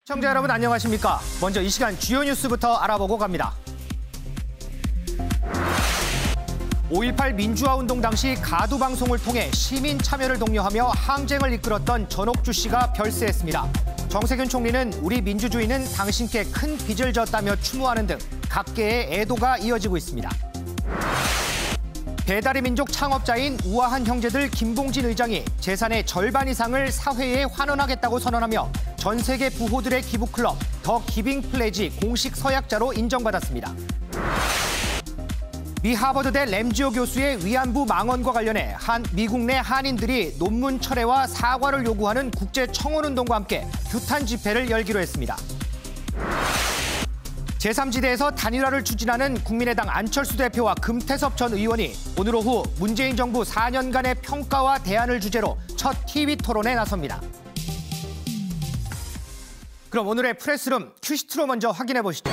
시청자 여러분 안녕하십니까? 먼저 이 시간 주요 뉴스부터 알아보고 갑니다. 5.18 민주화 운동 당시 가두 방송을 통해 시민 참여를 독려하며 항쟁을 이끌었던 전옥주 씨가 별세했습니다. 정세균 총리는 우리 민주주의는 당신께 큰 빚을 졌다며 추모하는 등 각계의 애도가 이어지고 있습니다. 배달의 민족 창업자인 우아한 형제들 김봉진 의장이 재산의 절반 이상을 사회에 환원하겠다고 선언하며 전 세계 부호들의 기부클럽 더 기빙 플래지 공식 서약자로 인정받았습니다. 미 하버드대 램지오 교수의 위안부 망언과 관련해 미국 내 한인들이 논문 철회와 사과를 요구하는 국제 청원운동과 함께 규탄 집회를 열기로 했습니다. 제3지대에서 단일화를 추진하는 국민의당 안철수 대표와 금태섭 전 의원이 오늘 오후 문재인 정부 4년간의 평가와 대안을 주제로 첫 TV 토론에 나섭니다. 그럼 오늘의 프레스룸 큐시트로 먼저 확인해 보시죠.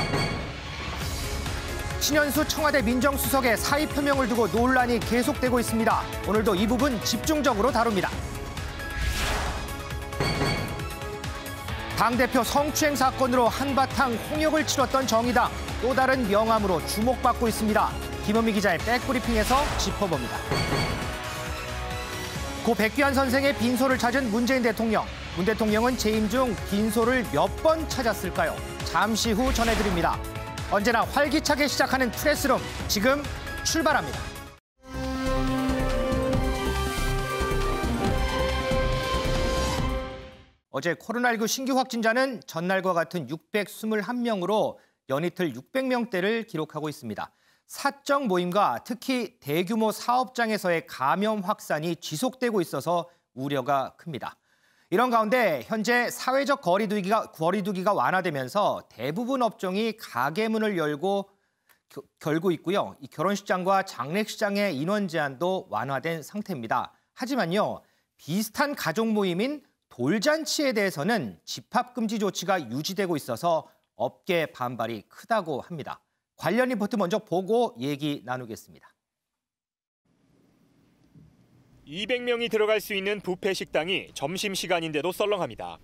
신현수 청와대 민정수석의 사의 표명을 두고 논란이 계속되고 있습니다. 오늘도 이 부분 집중적으로 다룹니다. 당대표 성추행 사건으로 한바탕 홍역을 치렀던 정의당, 또 다른 명함으로 주목받고 있습니다. 김현미 기자의 백브리핑에서 짚어봅니다. 고 백귀한 선생의 빈소를 찾은 문재인 대통령. 문 대통령은 재임 중 빈소를 몇 번 찾았을까요? 잠시 후 전해드립니다. 언제나 활기차게 시작하는 프레스룸, 지금 출발합니다. 어제 코로나19 신규 확진자는 전날과 같은 621명으로 연이틀 600명대를 기록하고 있습니다. 사적 모임과 특히 대규모 사업장에서의 감염 확산이 지속되고 있어서 우려가 큽니다. 이런 가운데 현재 사회적 거리두기가 완화되면서 대부분 업종이 가게 문을 열고 있고요. 이 결혼식장과 장례식장의 인원 제한도 완화된 상태입니다. 하지만요, 비슷한 가족 모임인 돌잔치에 대해서는 집합금지 조치가 유지되고 있어서 업계 반발이 크다고 합니다. 관련 리포트 먼저 보고 얘기 나누겠습니다. 200명이 들어갈 수 있는 뷔페 식당이 점심시간인데도 썰렁합니다.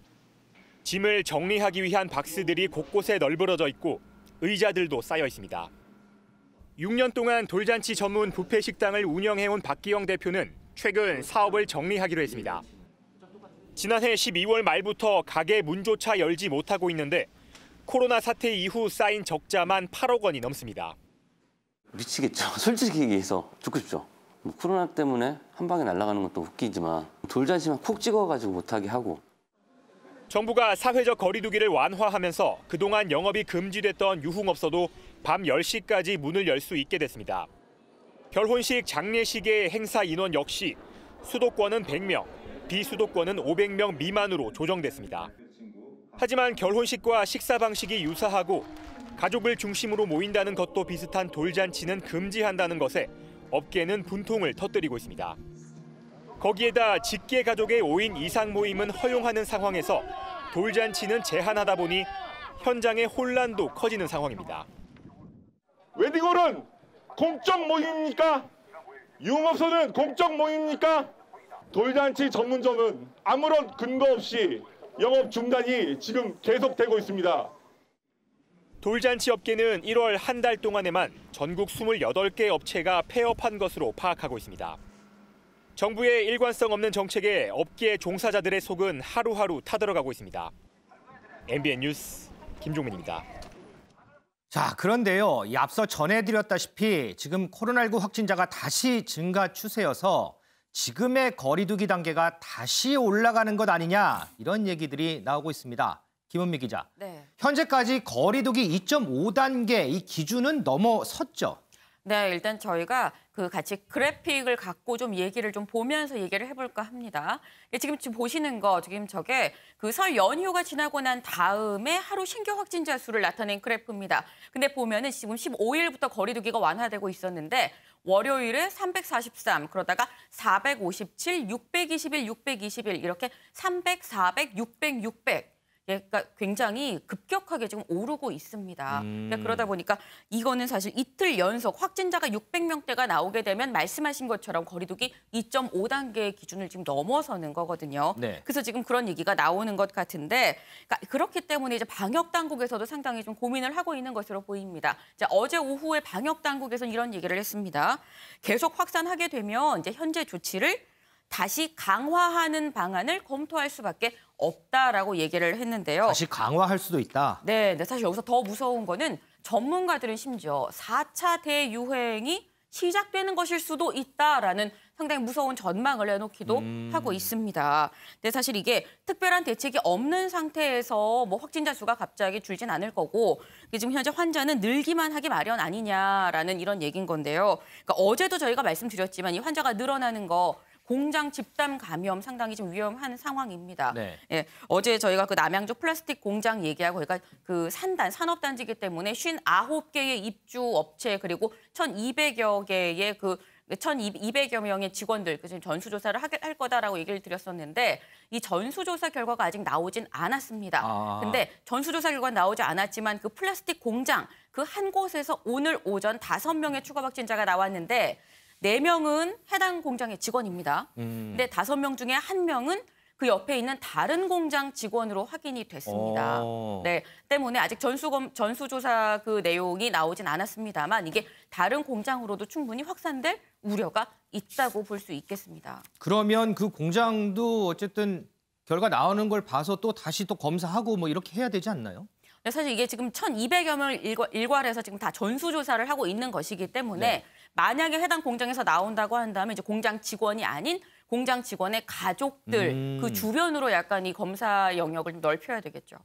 짐을 정리하기 위한 박스들이 곳곳에 널브러져 있고 의자들도 쌓여 있습니다. 6년 동안 돌잔치 전문 뷔페 식당을 운영해온 박기영 대표는 최근 사업을 정리하기로 했습니다. 지난해 12월 말부터 가게 문조차 열지 못하고 있는데 코로나 사태 이후 쌓인 적자만 8억 원이 넘습니다. 미치겠죠. 솔직히 얘기해서 죽고 싶죠. 코로나 때문에 한 방에 날아가는 것도 웃기지만 돌잔치만 콕 찍어가지고 못하게 하고. 정부가 사회적 거리두기를 완화하면서 그동안 영업이 금지됐던 유흥업소도 밤 10시까지 문을 열 수 있게 됐습니다. 결혼식, 장례식의 행사 인원 역시 수도권은 100명, 비수도권은 500명 미만으로 조정됐습니다. 하지만 결혼식과 식사 방식이 유사하고 가족을 중심으로 모인다는 것도 비슷한 돌잔치는 금지한다는 것에 업계는 분통을 터뜨리고 있습니다. 거기에다 직계 가족의 5인 이상 모임은 허용하는 상황에서 돌잔치는 제한하다 보니 현장의 혼란도 커지는 상황입니다. 웨딩홀은 공적 모임입니까? 유흥업소는 공적 모임입니까? 돌잔치 전문점은 아무런 근거 없이 영업 중단이 지금 계속되고 있습니다. 돌잔치 업계는 1월 한 달 동안에만 전국 28개 업체가 폐업한 것으로 파악하고 있습니다. 정부의 일관성 없는 정책에 업계 종사자들의 속은 하루하루 타들어가고 있습니다. MBN 뉴스 김종민입니다. 자, 그런데요, 앞서 전해드렸다시피 지금 코로나19 확진자가 다시 증가 추세여서 지금의 거리두기 단계가 다시 올라가는 것 아니냐, 이런 얘기들이 나오고 있습니다. 김은미 기자. 네. 현재까지 거리두기 2.5단계 이 기준은 넘어섰죠? 네, 일단 저희가 같이 그래픽을 갖고 좀 얘기를 좀 보면서 얘기를 해볼까 합니다. 지금 보시는 거, 지금 저게 설 연휴가 지나고 난 다음에 하루 신규 확진자 수를 나타낸 그래프입니다. 근데 보면은 지금 15일부터 거리두기가 완화되고 있었는데 월요일에 343, 그러다가 457, 621, 621 이렇게 300, 400, 600, 600. 그러니까 굉장히 급격하게 지금 오르고 있습니다. 그러니까 그러다 보니까 이거는 사실 이틀 연속 확진자가 600명대가 나오게 되면 말씀하신 것처럼 거리두기 2.5단계 기준을 지금 넘어서는 거거든요. 네. 그래서 지금 그런 얘기가 나오는 것 같은데 그러니까 그렇기 때문에 이제 방역 당국에서도 상당히 좀 고민을 하고 있는 것으로 보입니다. 자, 어제 오후에 방역 당국에서는 이런 얘기를 했습니다. 계속 확산하게 되면 이제 현재 조치를 다시 강화하는 방안을 검토할 수밖에 없다라고 얘기를 했는데요. 다시 강화할 수도 있다. 네, 근데 사실 여기서 더 무서운 거는 전문가들은 심지어 4차 대유행이 시작되는 것일 수도 있다라는 상당히 무서운 전망을 내놓기도 하고 있습니다. 근데 사실 이게 특별한 대책이 없는 상태에서 뭐 확진자 수가 갑자기 줄진 않을 거고 이게 지금 현재 환자는 늘기만 하기 마련 아니냐라는 이런 얘기인 건데요. 그러니까 어제도 저희가 말씀드렸지만 이 환자가 늘어나는 거 공장 집단 감염 상당히 좀 위험한 상황입니다. 네. 예, 어제 저희가 그 남양주 플라스틱 공장 얘기하고 그러니까 그 산업단지이기 때문에 59개의 입주 업체 그리고 1,200여 개의 그 1,200여 명의 직원들 지금 전수조사를 할 거다라고 얘기를 드렸었는데 이 전수조사 결과가 아직 나오진 않았습니다. 근데 전수조사 결과 나오지 않았지만 그 플라스틱 공장 그 한 곳에서 오늘 오전 5명의 추가 확진자가 나왔는데 4명은 해당 공장의 직원입니다. 근데 5명 중에 1명은 그 옆에 있는 다른 공장 직원으로 확인이 됐습니다. 네, 때문에 아직 전수조사 그 내용이 나오진 않았습니다만 이게 다른 공장으로도 충분히 확산될 우려가 있다고 볼 수 있겠습니다. 그러면 그 공장도 어쨌든 결과 나오는 걸 봐서 또 다시 또 검사하고 뭐 이렇게 해야 되지 않나요? 사실 이게 지금 1,200여 명을 일괄해서 지금 다 전수조사를 하고 있는 것이기 때문에 네. 만약에 해당 공장에서 나온다고 한다면 이제 공장 직원이 아닌 공장 직원의 가족들 그 주변으로 약간 이 검사 영역을 좀 넓혀야 되겠죠.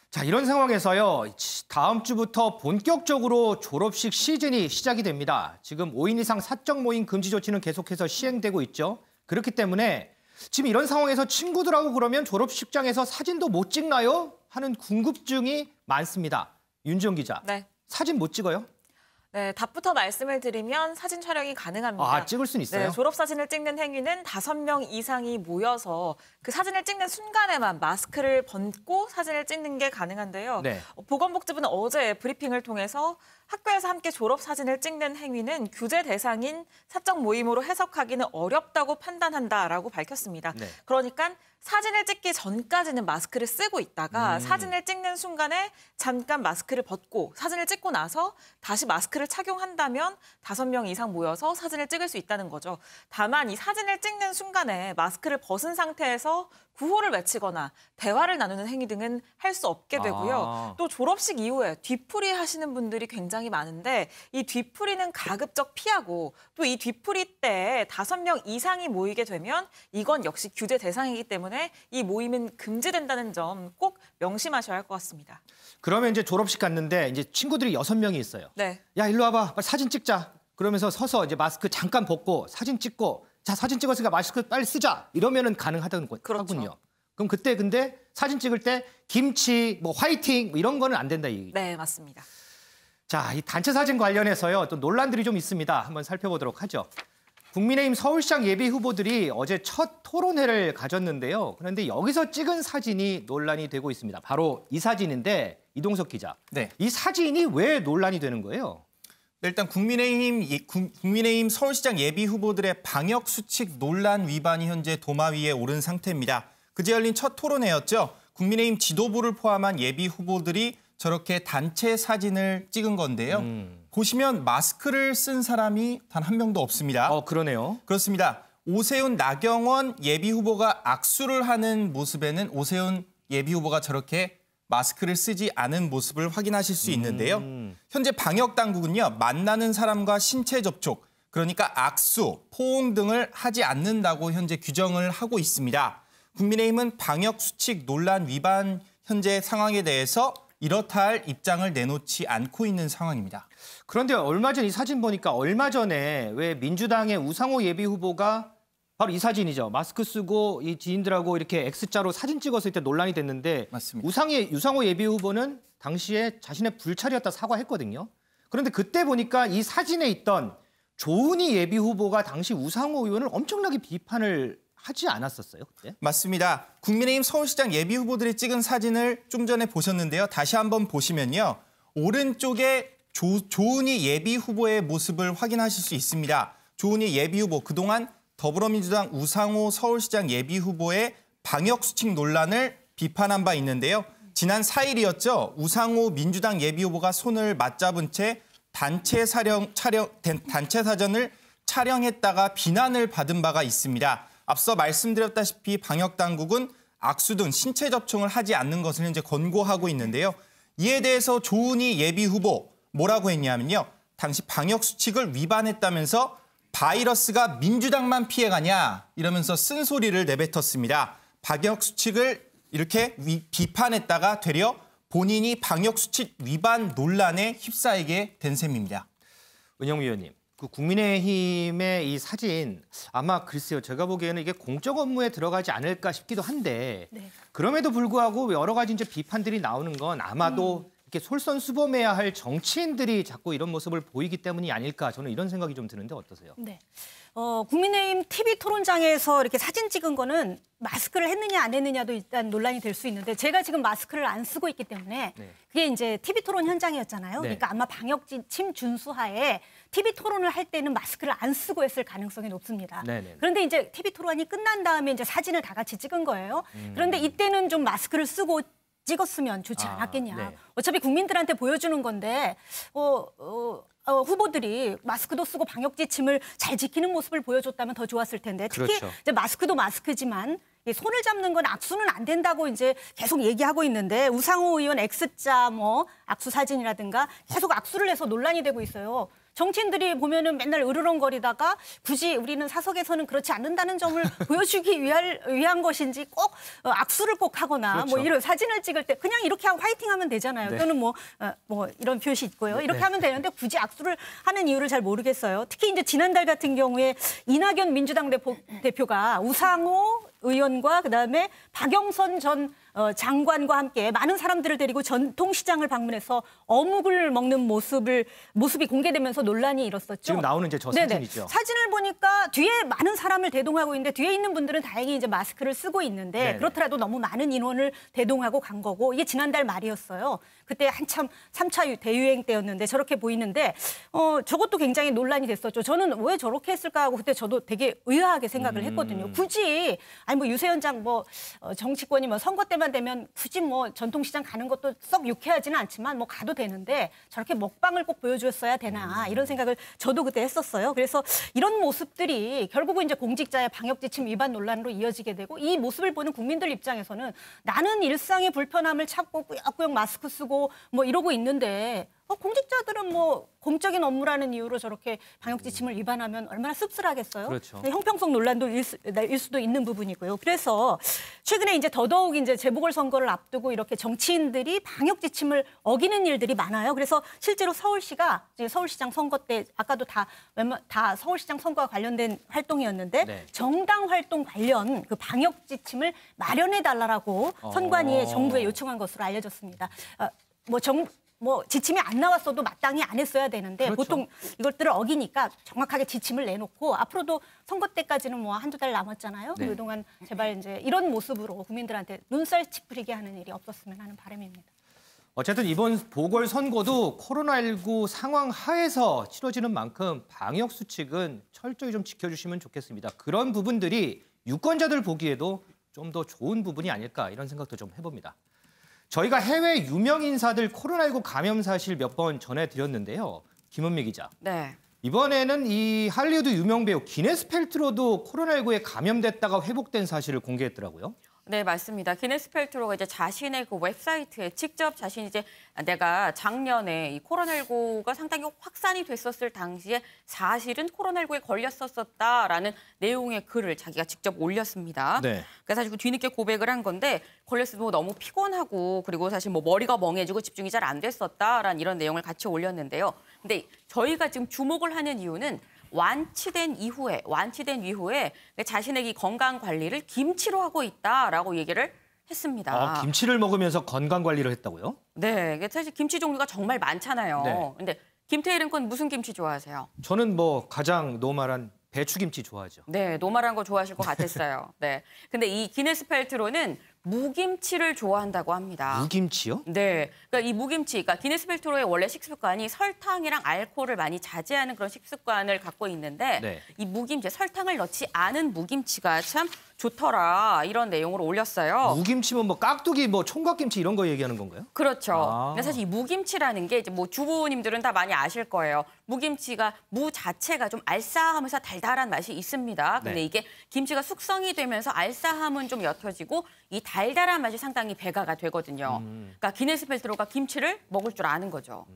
자, 이런 상황에서요. 다음 주부터 본격적으로 졸업식 시즌이 시작이 됩니다. 지금 5인 이상 사적 모임 금지 조치는 계속해서 시행되고 있죠. 그렇기 때문에 지금 이런 상황에서 친구들하고 그러면 졸업식장에서 사진도 못 찍나요? 하는 궁금증이 많습니다. 윤지영 기자, 네. 사진 못 찍어요? 네, 답부터 말씀을 드리면 사진 촬영이 가능합니다. 아, 찍을 수는 있어요? 네, 졸업사진을 찍는 행위는 5명 이상이 모여서 그 사진을 찍는 순간에만 마스크를 벗고 사진을 찍는 게 가능한데요. 네. 보건복지부는 어제 브리핑을 통해서 학교에서 함께 졸업사진을 찍는 행위는 규제 대상인 사적 모임으로 해석하기는 어렵다고 판단한다라고 밝혔습니다. 네. 그러니까 사진을 찍기 전까지는 마스크를 쓰고 있다가 사진을 찍는 순간에 잠깐 마스크를 벗고 사진을 찍고 나서 다시 마스크를 착용한다면 5명 이상 모여서 사진을 찍을 수 있다는 거죠. 다만 이 사진을 찍는 순간에 마스크를 벗은 상태에서 구호를 외치거나 대화를 나누는 행위 등은 할 수 없게 되고요. 또 졸업식 이후에 뒤풀이 하시는 분들이 굉장히 많은데 이 뒤풀이는 가급적 피하고 또 이 뒤풀이 때 5명 이상이 모이게 되면 이건 역시 규제 대상이기 때문에 이 모임은 금지된다는 점 꼭 명심하셔야 할 것 같습니다. 그러면 이제 졸업식 갔는데 이제 친구들이 6명이 있어요. 네. 야, 일로 와봐. 빨리 사진 찍자. 그러면서 서서 이제 마스크 잠깐 벗고 사진 찍고 자, 사진 찍었으니까 마스크 빨리 쓰자. 이러면은 가능하다는 그렇죠. 거군요. 그럼 그때 근데 사진 찍을 때 김치, 뭐 화이팅 뭐 이런 거는 안 된다. 네, 맞습니다. 자, 이 단체 사진 관련해서요. 또 논란들이 좀 있습니다. 한번 살펴보도록 하죠. 국민의힘 서울시장 예비 후보들이 어제 첫 토론회를 가졌는데요. 그런데 여기서 찍은 사진이 논란이 되고 있습니다. 바로 이 사진인데 이동석 기자. 네. 이 사진이 왜 논란이 되는 거예요? 일단 국민의힘 서울시장 예비 후보들의 방역 수칙 논란 위반이 현재 도마 위에 오른 상태입니다. 그제 열린 첫 토론회였죠. 국민의힘 지도부를 포함한 예비 후보들이 저렇게 단체 사진을 찍은 건데요. 보시면 마스크를 쓴 사람이 단 한 명도 없습니다. 그러네요. 그렇습니다. 오세훈, 나경원 예비 후보가 악수를 하는 모습에는 오세훈 예비 후보가 저렇게 마스크를 쓰지 않은 모습을 확인하실 수 있는데요. 현재 방역 당국은요. 만나는 사람과 신체 접촉, 그러니까 악수, 포옹 등을 하지 않는다고 현재 규정을 하고 있습니다. 국민의힘은 방역 수칙 논란 위반 현재 상황에 대해서 이렇다 할 입장을 내놓지 않고 있는 상황입니다. 그런데 얼마 전 이 사진 보니까 얼마 전에 왜 민주당의 우상호 예비 후보가 바로 이 사진이죠. 마스크 쓰고 이 지인들하고 이렇게 X자로 사진 찍었을 때 논란이 됐는데 맞습니다. 우상호 예비 후보는 당시에 자신의 불찰이었다 사과했거든요. 그런데 그때 보니까 이 사진에 있던 조은희 예비 후보가 당시 우상호 의원을 엄청나게 비판을 하지 않았었어요, 그때? 맞습니다. 국민의힘 서울시장 예비 후보들이 찍은 사진을 좀 전에 보셨는데요. 다시 한번 보시면요. 오른쪽에 조은희 예비 후보의 모습을 확인하실 수 있습니다. 조은희 예비 후보, 그동안 더불어민주당 우상호 서울시장 예비 후보의 방역수칙 논란을 비판한 바 있는데요. 지난 4일이었죠. 우상호 민주당 예비 후보가 손을 맞잡은 채 단체 사전을 촬영했다가 비난을 받은 바가 있습니다. 앞서 말씀드렸다시피 방역당국은 악수 등 신체 접촉을 하지 않는 것을 현재 권고하고 있는데요. 이에 대해서 조은희 예비 후보 뭐라고 했냐면요. 당시 방역수칙을 위반했다면서 바이러스가 민주당만 피해가냐 이러면서 쓴소리를 내뱉었습니다. 방역수칙을 이렇게 비판했다가 되려 본인이 방역수칙 위반 논란에 휩싸이게 된 셈입니다. 은영 위원님, 그 국민의힘의 이 사진 아마 글쎄요. 제가 보기에는 이게 공적 업무에 들어가지 않을까 싶기도 한데 네. 그럼에도 불구하고 여러 가지 이제 비판들이 나오는 건 아마도 이렇게 솔선수범해야 할 정치인들이 자꾸 이런 모습을 보이기 때문이 아닐까 저는 이런 생각이 좀 드는데 어떠세요? 네. 국민의힘 TV 토론장에서 이렇게 사진 찍은 거는 마스크를 했느냐 안 했느냐도 일단 논란이 될 수 있는데 제가 지금 마스크를 안 쓰고 있기 때문에 네. 그게 이제 TV 토론 현장이었잖아요. 네. 그러니까 아마 방역지침 준수하에 TV 토론을 할 때는 마스크를 안 쓰고 했을 가능성이 높습니다. 네네. 그런데 이제 TV 토론이 끝난 다음에 이제 사진을 다 같이 찍은 거예요. 그런데 이때는 좀 마스크를 쓰고 찍었으면 좋지 않았겠냐. 네. 어차피 국민들한테 보여주는 건데 후보들이 마스크도 쓰고 방역 지침을 잘 지키는 모습을 보여줬다면 더 좋았을 텐데 특히 그렇죠. 이제 마스크도 마스크지만 이 손을 잡는 건 악수는 안 된다고 이제 계속 얘기하고 있는데 우상호 의원 X자 뭐 악수 사진이라든가 계속 악수를 해서 논란이 되고 있어요. 정치인들이 보면은 맨날 으르렁거리다가 굳이 우리는 사석에서는 그렇지 않는다는 점을 보여주기 위한 것인지 꼭 악수를 꼭 하거나 그렇죠. 뭐 이런 사진을 찍을 때 그냥 이렇게 하고 화이팅하면 되잖아요. 네. 또는 뭐 이런 표시 있고요. 이렇게 네. 하면 되는데 굳이 악수를 하는 이유를 잘 모르겠어요. 특히 이제 지난달 같은 경우에 이낙연 민주당 대표가 우상호 의원과 그다음에 박영선 전 장관과 함께 많은 사람들을 데리고 전통시장을 방문해서 어묵을 먹는 모습이 공개되면서 논란이 일었었죠. 지금 나오는 이제 저 네네. 사진이죠. 사진을 보니까 뒤에 많은 사람을 대동하고 있는데 뒤에 있는 분들은 다행히 이제 마스크를 쓰고 있는데 네네. 그렇더라도 너무 많은 인원을 대동하고 간 거고 이게 지난달 말이었어요. 그때 한참 3차 대유행 때였는데 저렇게 보이는데 저것도 굉장히 논란이 됐었죠. 저는 왜 저렇게 했을까 하고 그때 저도 되게 의아하게 생각을 했거든요. 굳이 아니 뭐 유세현장 정치권이 선거 때만 되면 굳이 전통시장 가는 것도 썩 유쾌하지는 않지만 가도 되는데 저렇게 먹방을 꼭 보여줬어야 되나 이런 생각을 저도 그때 했었어요. 그래서 이런 모습들이 결국은 이제 공직자의 방역지침 위반 논란으로 이어지게 되고 이 모습을 보는 국민들 입장에서는 나는 일상의 불편함을 참고 꾸역꾸역 마스크 쓰고 이러고 있는데 공직자들은 공적인 업무라는 이유로 저렇게 방역지침을 위반하면 얼마나 씁쓸하겠어요. 그렇죠. 형평성 논란도 일 수도 있는 부분이고요. 그래서 최근에 이제 더더욱 이제 재보궐선거를 앞두고 이렇게 정치인들이 방역지침을 어기는 일들이 많아요. 그래서 실제로 서울시가 이제 서울시장 선거 때 아까도 다 서울시장 선거와 관련된 활동이었는데 네. 정당 활동 관련 그 방역지침을 마련해 달라고 선관위에 정부에 요청한 것으로 알려졌습니다. 지침이 안 나왔어도 마땅히 안 했어야 되는데 그렇죠. 보통 이것들을 어기니까 정확하게 지침을 내놓고 앞으로도 선거 때까지는 한두 달 남았잖아요. 네. 그동안 제발 이제 이런 모습으로 국민들한테 눈살 찌푸리게 하는 일이 없었으면 하는 바람입니다. 어쨌든 이번 보궐선거도 코로나19 상황 하에서 치러지는 만큼 방역 수칙은 철저히 좀 지켜주시면 좋겠습니다. 그런 부분들이 유권자들 보기에도 좀 더 좋은 부분이 아닐까 이런 생각도 좀 해봅니다. 저희가 해외 유명 인사들 코로나19 감염 사실 몇 번 전해드렸는데요. 김은미 기자. 네. 이번에는 이 할리우드 유명 배우 기네스 펠트로도 코로나19에 감염됐다가 회복된 사실을 공개했더라고요. 네, 맞습니다. 기네스 펠트로가 이제 자신의 그 웹사이트에 직접 자신이 이제 내가 작년에 이 코로나19가 상당히 확산이 됐었을 당시에 사실은 코로나19에 걸렸었다라는 내용의 글을 자기가 직접 올렸습니다. 네. 그래서 사실 뒤늦게 고백을 한 건데 걸렸을 때 너무 피곤하고 그리고 사실 머리가 멍해지고 집중이 잘 안 됐었다라는 이런 내용을 같이 올렸는데요. 근데 저희가 지금 주목을 하는 이유는 완치된 이후에 자신의 이 건강 관리를 김치로 하고 있다라고 얘기를 했습니다. 김치를 먹으면서 건강 관리를 했다고요? 네, 사실 김치 종류가 정말 많잖아요. 네. 근데 김태일은 무슨 김치 좋아하세요? 저는 가장 노멀한 배추김치 좋아하죠. 네, 노말한 거 좋아하실 것 같았어요. 네. 근데 이 기네스 펠트로는 무김치를 좋아한다고 합니다. 무김치요? 네. 그러니까 이 무김치, 그러니까 기네스 펠트로의 원래 식습관이 설탕이랑 알코올을 많이 자제하는 그런 식습관을 갖고 있는데 네. 이 무김치, 설탕을 넣지 않은 무김치가 참 좋더라 이런 내용을 올렸어요. 무김치면 뭐 깍두기, 뭐 총각김치 이런 거 얘기하는 건가요? 그렇죠. 아. 근데 사실 이 무김치라는 게 이제 뭐 주부님들은 다 많이 아실 거예요. 무김치가 무 자체가 좀 알싸하면서 달달한 맛이 있습니다. 근데 네. 이게 김치가 숙성이 되면서 알싸함은 좀 옅어지고 이 달달한 맛이 상당히 배가가 되거든요. 그러니까 기네스 펠트로가 김치를 먹을 줄 아는 거죠.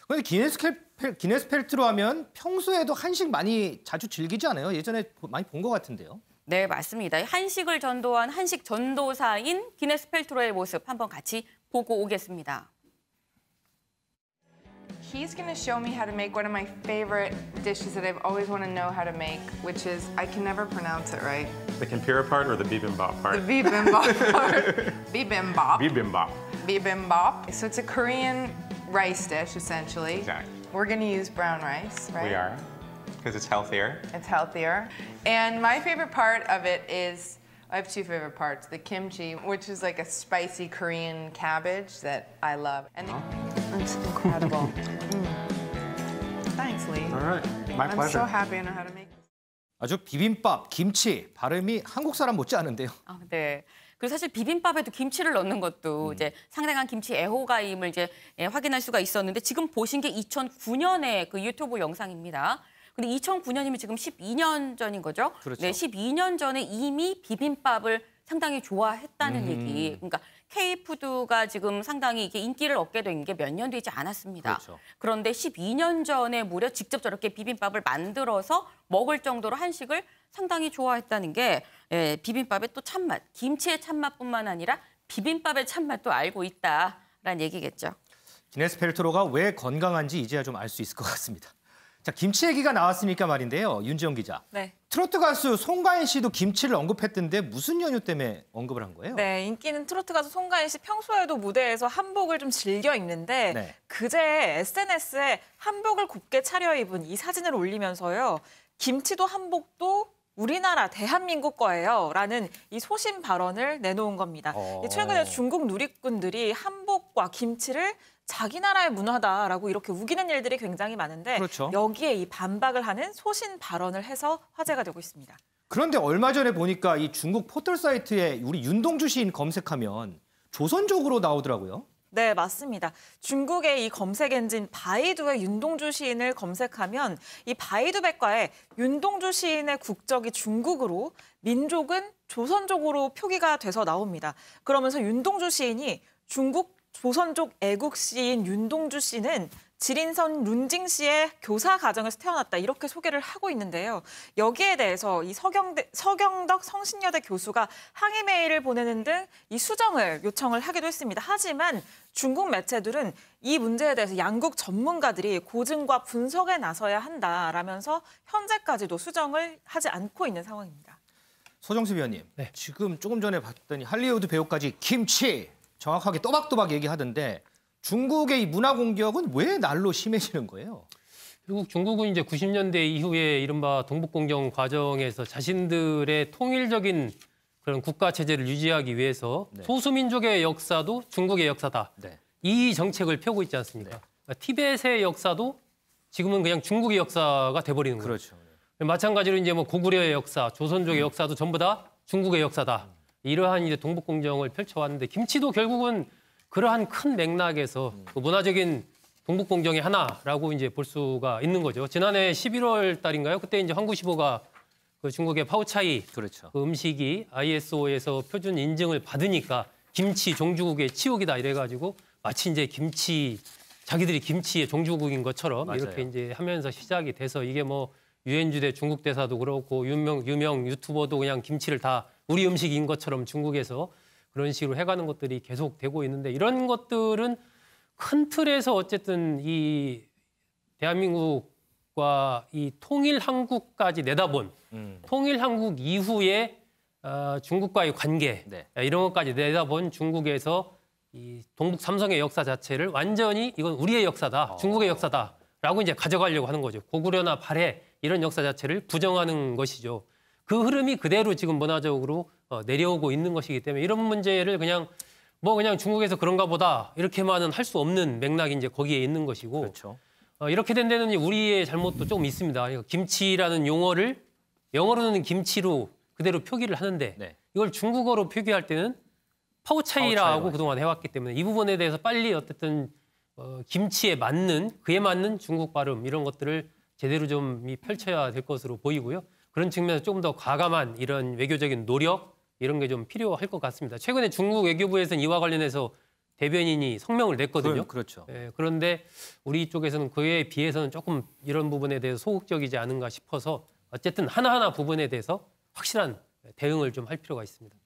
근데 기네스 펠트로 하면 평소에도 한식 많이 자주 즐기지 않아요? 예전에 많이 본 것 같은데요. 네, 맞습니다. 한식을 전도한 한식 전도사인 기네스 펠트로의 모습 한번 같이 보고 오겠습니다. He's going to show me how to make one of my favorite dishes that I've always wanted to know how to make, which is, I can never pronounce it right. The tempura part or the bibimbap part? The bibimbap part. Bibimbap. Bibimbap. Bibimbap. So it's a Korean rice dish, essentially. Exactly. We're going to use brown rice, right? We are, because it's healthier. It's healthier. And my favorite part of it is, I have two favorite parts. The kimchi, which is like a spicy Korean cabbage that I love. And it's incredible. Thanks, Lee. All right, my I'm pleasure. so happy I know how to make this. 아주 비빔밥, 김치 발음이 한국 사람 못지 않은데요. 아, 네. 그리고 사실 비빔밥에도 김치를 넣는 것도 이제 상당한 김치 애호가임을 이제 확인할 수가 있었는데 지금 보신 게 2009년의 그 유튜브 영상입니다. 근데 2009년이면 지금 12년 전인 거죠? 그렇죠. 네, 12년 전에 이미 비빔밥을 상당히 좋아했다는 얘기. 그러니까 K푸드가 지금 상당히 이게 인기를 얻게 된 게 몇 년 되지 않았습니다. 그렇죠. 그런데 12년 전에 무려 직접 저렇게 비빔밥을 만들어서 먹을 정도로 한식을 상당히 좋아했다는 게 비빔밥의 또 참맛, 김치의 참맛뿐만 아니라 비빔밥의 참맛도 알고 있다라는 얘기겠죠. 기네스 펠트로가 왜 건강한지 이제야 좀 알 수 있을 것 같습니다. 자, 김치 얘기가 나왔으니까 말인데요. 윤지영 기자. 네. 트로트 가수 송가인 씨도 김치를 언급했던데 무슨 연유 때문에 언급을 한 거예요? 네, 인기는 트로트 가수 송가인 씨 평소에도 무대에서 한복을 좀 즐겨 입는데 네. 그제 SNS에 한복을 곱게 차려입은 이 사진을 올리면서요. 김치도 한복도 우리나라 대한민국 거예요 라는 이 소신 발언을 내놓은 겁니다. 최근에 중국 누리꾼들이 한복과 김치를 자기 나라의 문화다라고 이렇게 우기는 일들이 굉장히 많은데 그렇죠. 여기에 이 반박을 하는 소신 발언을 해서 화제가 되고 있습니다. 그런데 얼마 전에 보니까 이 중국 포털 사이트에 우리 윤동주 시인 검색하면 조선족으로 나오더라고요. 네, 맞습니다. 중국의 이 검색 엔진 바이두의 윤동주 시인을 검색하면 이 바이두 백과에 윤동주 시인의 국적이 중국으로 민족은 조선족으로 표기가 돼서 나옵니다. 그러면서 윤동주 시인이 중국 조선족 애국 시인 윤동주 씨는 지린선 룬징 씨의 교사 가정에서 태어났다 이렇게 소개를 하고 있는데요. 여기에 대해서 이 서경덕 성신여대 교수가 항의 메일을 보내는 등 이 수정을 요청을 하기도 했습니다. 하지만 중국 매체들은 이 문제에 대해서 양국 전문가들이 고증과 분석에 나서야 한다라면서 현재까지도 수정을 하지 않고 있는 상황입니다. 소정수 위원님, 네. 지금 조금 전에 봤더니 할리우드 배우까지 김치 정확하게 또박또박 얘기하던데 중국의 이 문화 공격은 왜 날로 심해지는 거예요? 결국 중국은 이제 90년대 이후에 이른바 동북공정 과정에서 자신들의 통일적인 그런 국가 체제를 유지하기 위해서 네. 소수민족의 역사도 중국의 역사다. 네. 이 정책을 펴고 있지 않습니까? 네. 그러니까 티벳의 역사도 지금은 그냥 중국의 역사가 돼버리는 거예요. 그렇죠. 마찬가지로 이제 뭐 고구려의 역사, 조선족의 역사도 전부 다 중국의 역사다. 이러한 이제 동북공정을 펼쳐왔는데 김치도 결국은 그러한 큰 맥락에서 그 문화적인 동북공정의 하나라고 이제 볼 수가 있는 거죠. 지난해 11월 달인가요? 그때 이제 황구시보가 그 중국의 파오차이 그렇죠. 그 음식이 ISO에서 표준 인증을 받으니까 김치 종주국의 치욕이다 이래가지고 마치 이제 자기들이 김치의 종주국인 것처럼 맞아요. 이렇게 이제 하면서 시작이 돼서 이게 뭐 유엔주대 중국 대사도 그렇고 유명 유튜버도 그냥 김치를 다 우리 음식인 것처럼 중국에서 그런 식으로 해가는 것들이 계속 되고 있는데 이런 것들은 큰 틀에서 어쨌든 이 대한민국과 이 통일 한국까지 내다본 통일 한국 이후에 중국과의 관계 네. 이런 것까지 내다본 중국에서 이 동북 삼성의 역사 자체를 완전히 이건 우리의 역사다, 중국의 역사다라고 라고 이제 가져가려고 하는 거죠. 고구려나 발해 이런 역사 자체를 부정하는 것이죠. 그 흐름이 그대로 지금 문화적으로 내려오고 있는 것이기 때문에 이런 문제를 그냥 중국에서 그런가 보다 이렇게만은 할 수 없는 맥락이 이제 거기에 있는 것이고 그렇죠. 이렇게 된 데는 우리의 잘못도 조금 있습니다. 김치라는 용어를 영어로는 김치로 그대로 표기를 하는데 네. 이걸 중국어로 표기할 때는 파오차이라고 그동안 해왔기 때문에 이 부분에 대해서 빨리 어쨌든 김치에 맞는 그에 맞는 중국 발음 이런 것들을 제대로 좀 펼쳐야 될 것으로 보이고요. 그런 측면에서 조금 더 과감한 이런 외교적인 노력 이런 게 좀 필요할 것 같습니다. 최근에 중국 외교부에서는 이와 관련해서 대변인이 성명을 냈거든요. 그렇죠. 그런데 우리 쪽에서는 그에 비해서는 조금 이런 부분에 대해서 소극적이지 않은가 싶어서 어쨌든 하나하나 부분에 대해서 확실한 대응을 좀 할 필요가 있습니다.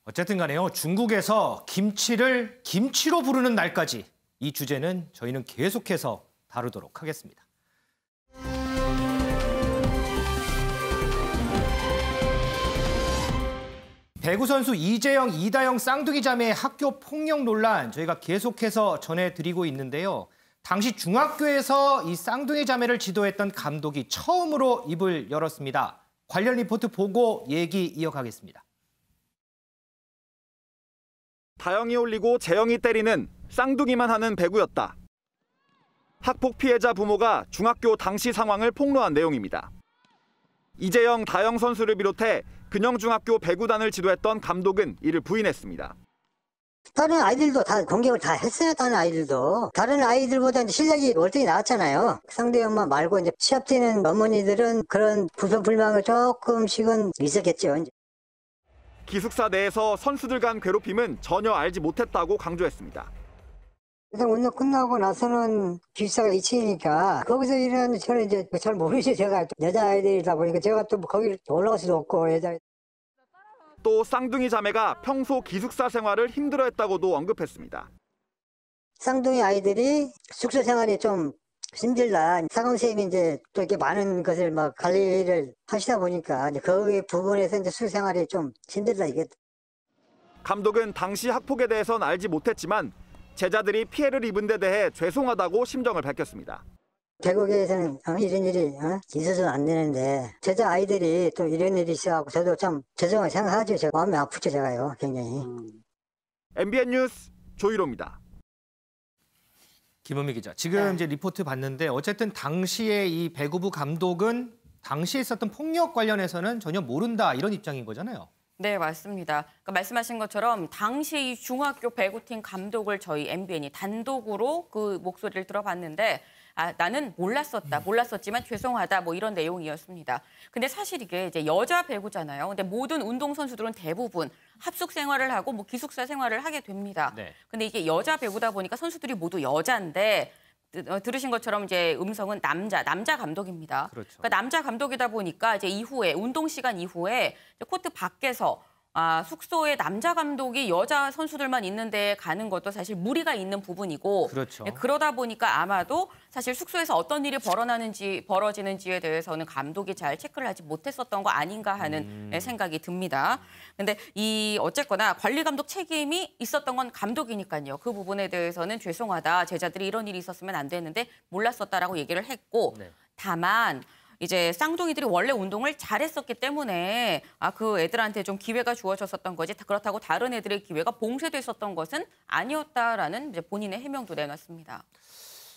어쨌든 간에요. 중국에서 김치를 김치로 부르는 날까지 이 주제는 저희는 계속해서 다루도록 하겠습니다. 배구 선수 이재영, 이다영 쌍둥이 자매의 학교 폭력 논란 저희가 계속해서 전해드리고 있는데요. 당시 중학교에서 이 쌍둥이 자매를 지도했던 감독이 처음으로 입을 열었습니다. 관련 리포트 보고 얘기 이어가겠습니다. 다영이 올리고 재영이 때리는 쌍둥이만 하는 배구였다. 학폭 피해자 부모가 중학교 당시 상황을 폭로한 내용입니다. 이재영, 다영 선수를 비롯해 근영중학교 배구단을 지도했던 감독은 이를 부인했습니다. 다른 아이들도 다 공격을 다 했어요. 다른 아이들도. 다른 아이들보다 실력이 월등히 나았잖아요. 상대 엄마 말고 이제 시합 뛰는 어머니들은 그런 불평불만이 조금씩은 있었겠죠. 기숙사 내에서 선수들 간 괴롭힘은 전혀 알지 못했다고 강조했습니다. 일단 운동 끝나고 나서는 기숙사가 2층이니까 거기서 일하는 저는 이제 잘 모르죠. 제가 여자아이들이다 보니까 제가 또 거기를 올라갈 수도 없고 또 쌍둥이 자매가 평소 기숙사 생활을 힘들어했다고도 언급했습니다. 쌍둥이 아이들이 숙소 생활이 좀 힘들다. 사강선생님이 이제 또 이렇게 많은 것을 막 관리를 하시다 보니까 이제 그 부분에서 이제 숙소 생활이 좀 힘들다 이게. 감독은 당시 학폭에 대해서는 알지 못했지만 제자들이 피해를 입은 데 대해 죄송하다고 심정을 밝혔습니다. 배구계에서는 이런 일이 있어서는 안 되는데 제자 아이들이 또 이런 일이 있어갖고 저도 참 죄송하게 생각하죠. 제가 마음이 아프죠, 제가요, 굉장히. MBN 뉴스 조희로입니다. 김은미 기자, 지금 이제 리포트 봤는데 어쨌든 당시에 이 배구부 감독은 당시에 있었던 폭력 관련해서는 전혀 모른다 이런 입장인 거잖아요. 네, 맞습니다. 그러니까 말씀하신 것처럼 당시 이 중학교 배구팀 감독을 저희 MBN이 단독으로 그 목소리를 들어봤는데 나는 몰랐었지만 죄송하다 뭐 이런 내용이었습니다. 근데 사실 이게 이제 여자 배구잖아요. 근데 모든 운동 선수들은 대부분 합숙 생활을 하고 뭐 기숙사 생활을 하게 됩니다. 네. 근데 이게 여자 배구다 보니까 선수들이 모두 여자인데 들으신 것처럼 이제 음성은 남자 감독입니다. 그렇죠. 그러니까 남자 감독이다 보니까 이제 이후에 운동 시간 이후에 코트 밖에서 숙소에 남자 감독이 여자 선수들만 있는데 가는 것도 사실 무리가 있는 부분이고 그렇죠. 그러다 보니까 아마도 사실 숙소에서 어떤 일이 벌어지는지에 대해서는 감독이 잘 체크를 하지 못했었던 거 아닌가 하는 생각이 듭니다. 근데 어쨌거나 관리 감독 책임이 있었던 건 감독이니까요. 그 부분에 대해서는 죄송하다. 제자들이 이런 일이 있었으면 안 되는데 몰랐었다라고 얘기를 했고 네. 다만 이제 쌍둥이들이 원래 운동을 잘했었기 때문에 그 애들한테 좀 기회가 주어졌었던 거지 그렇다고 다른 애들의 기회가 봉쇄됐었던 것은 아니었다라는 이제 본인의 해명도 내놨습니다.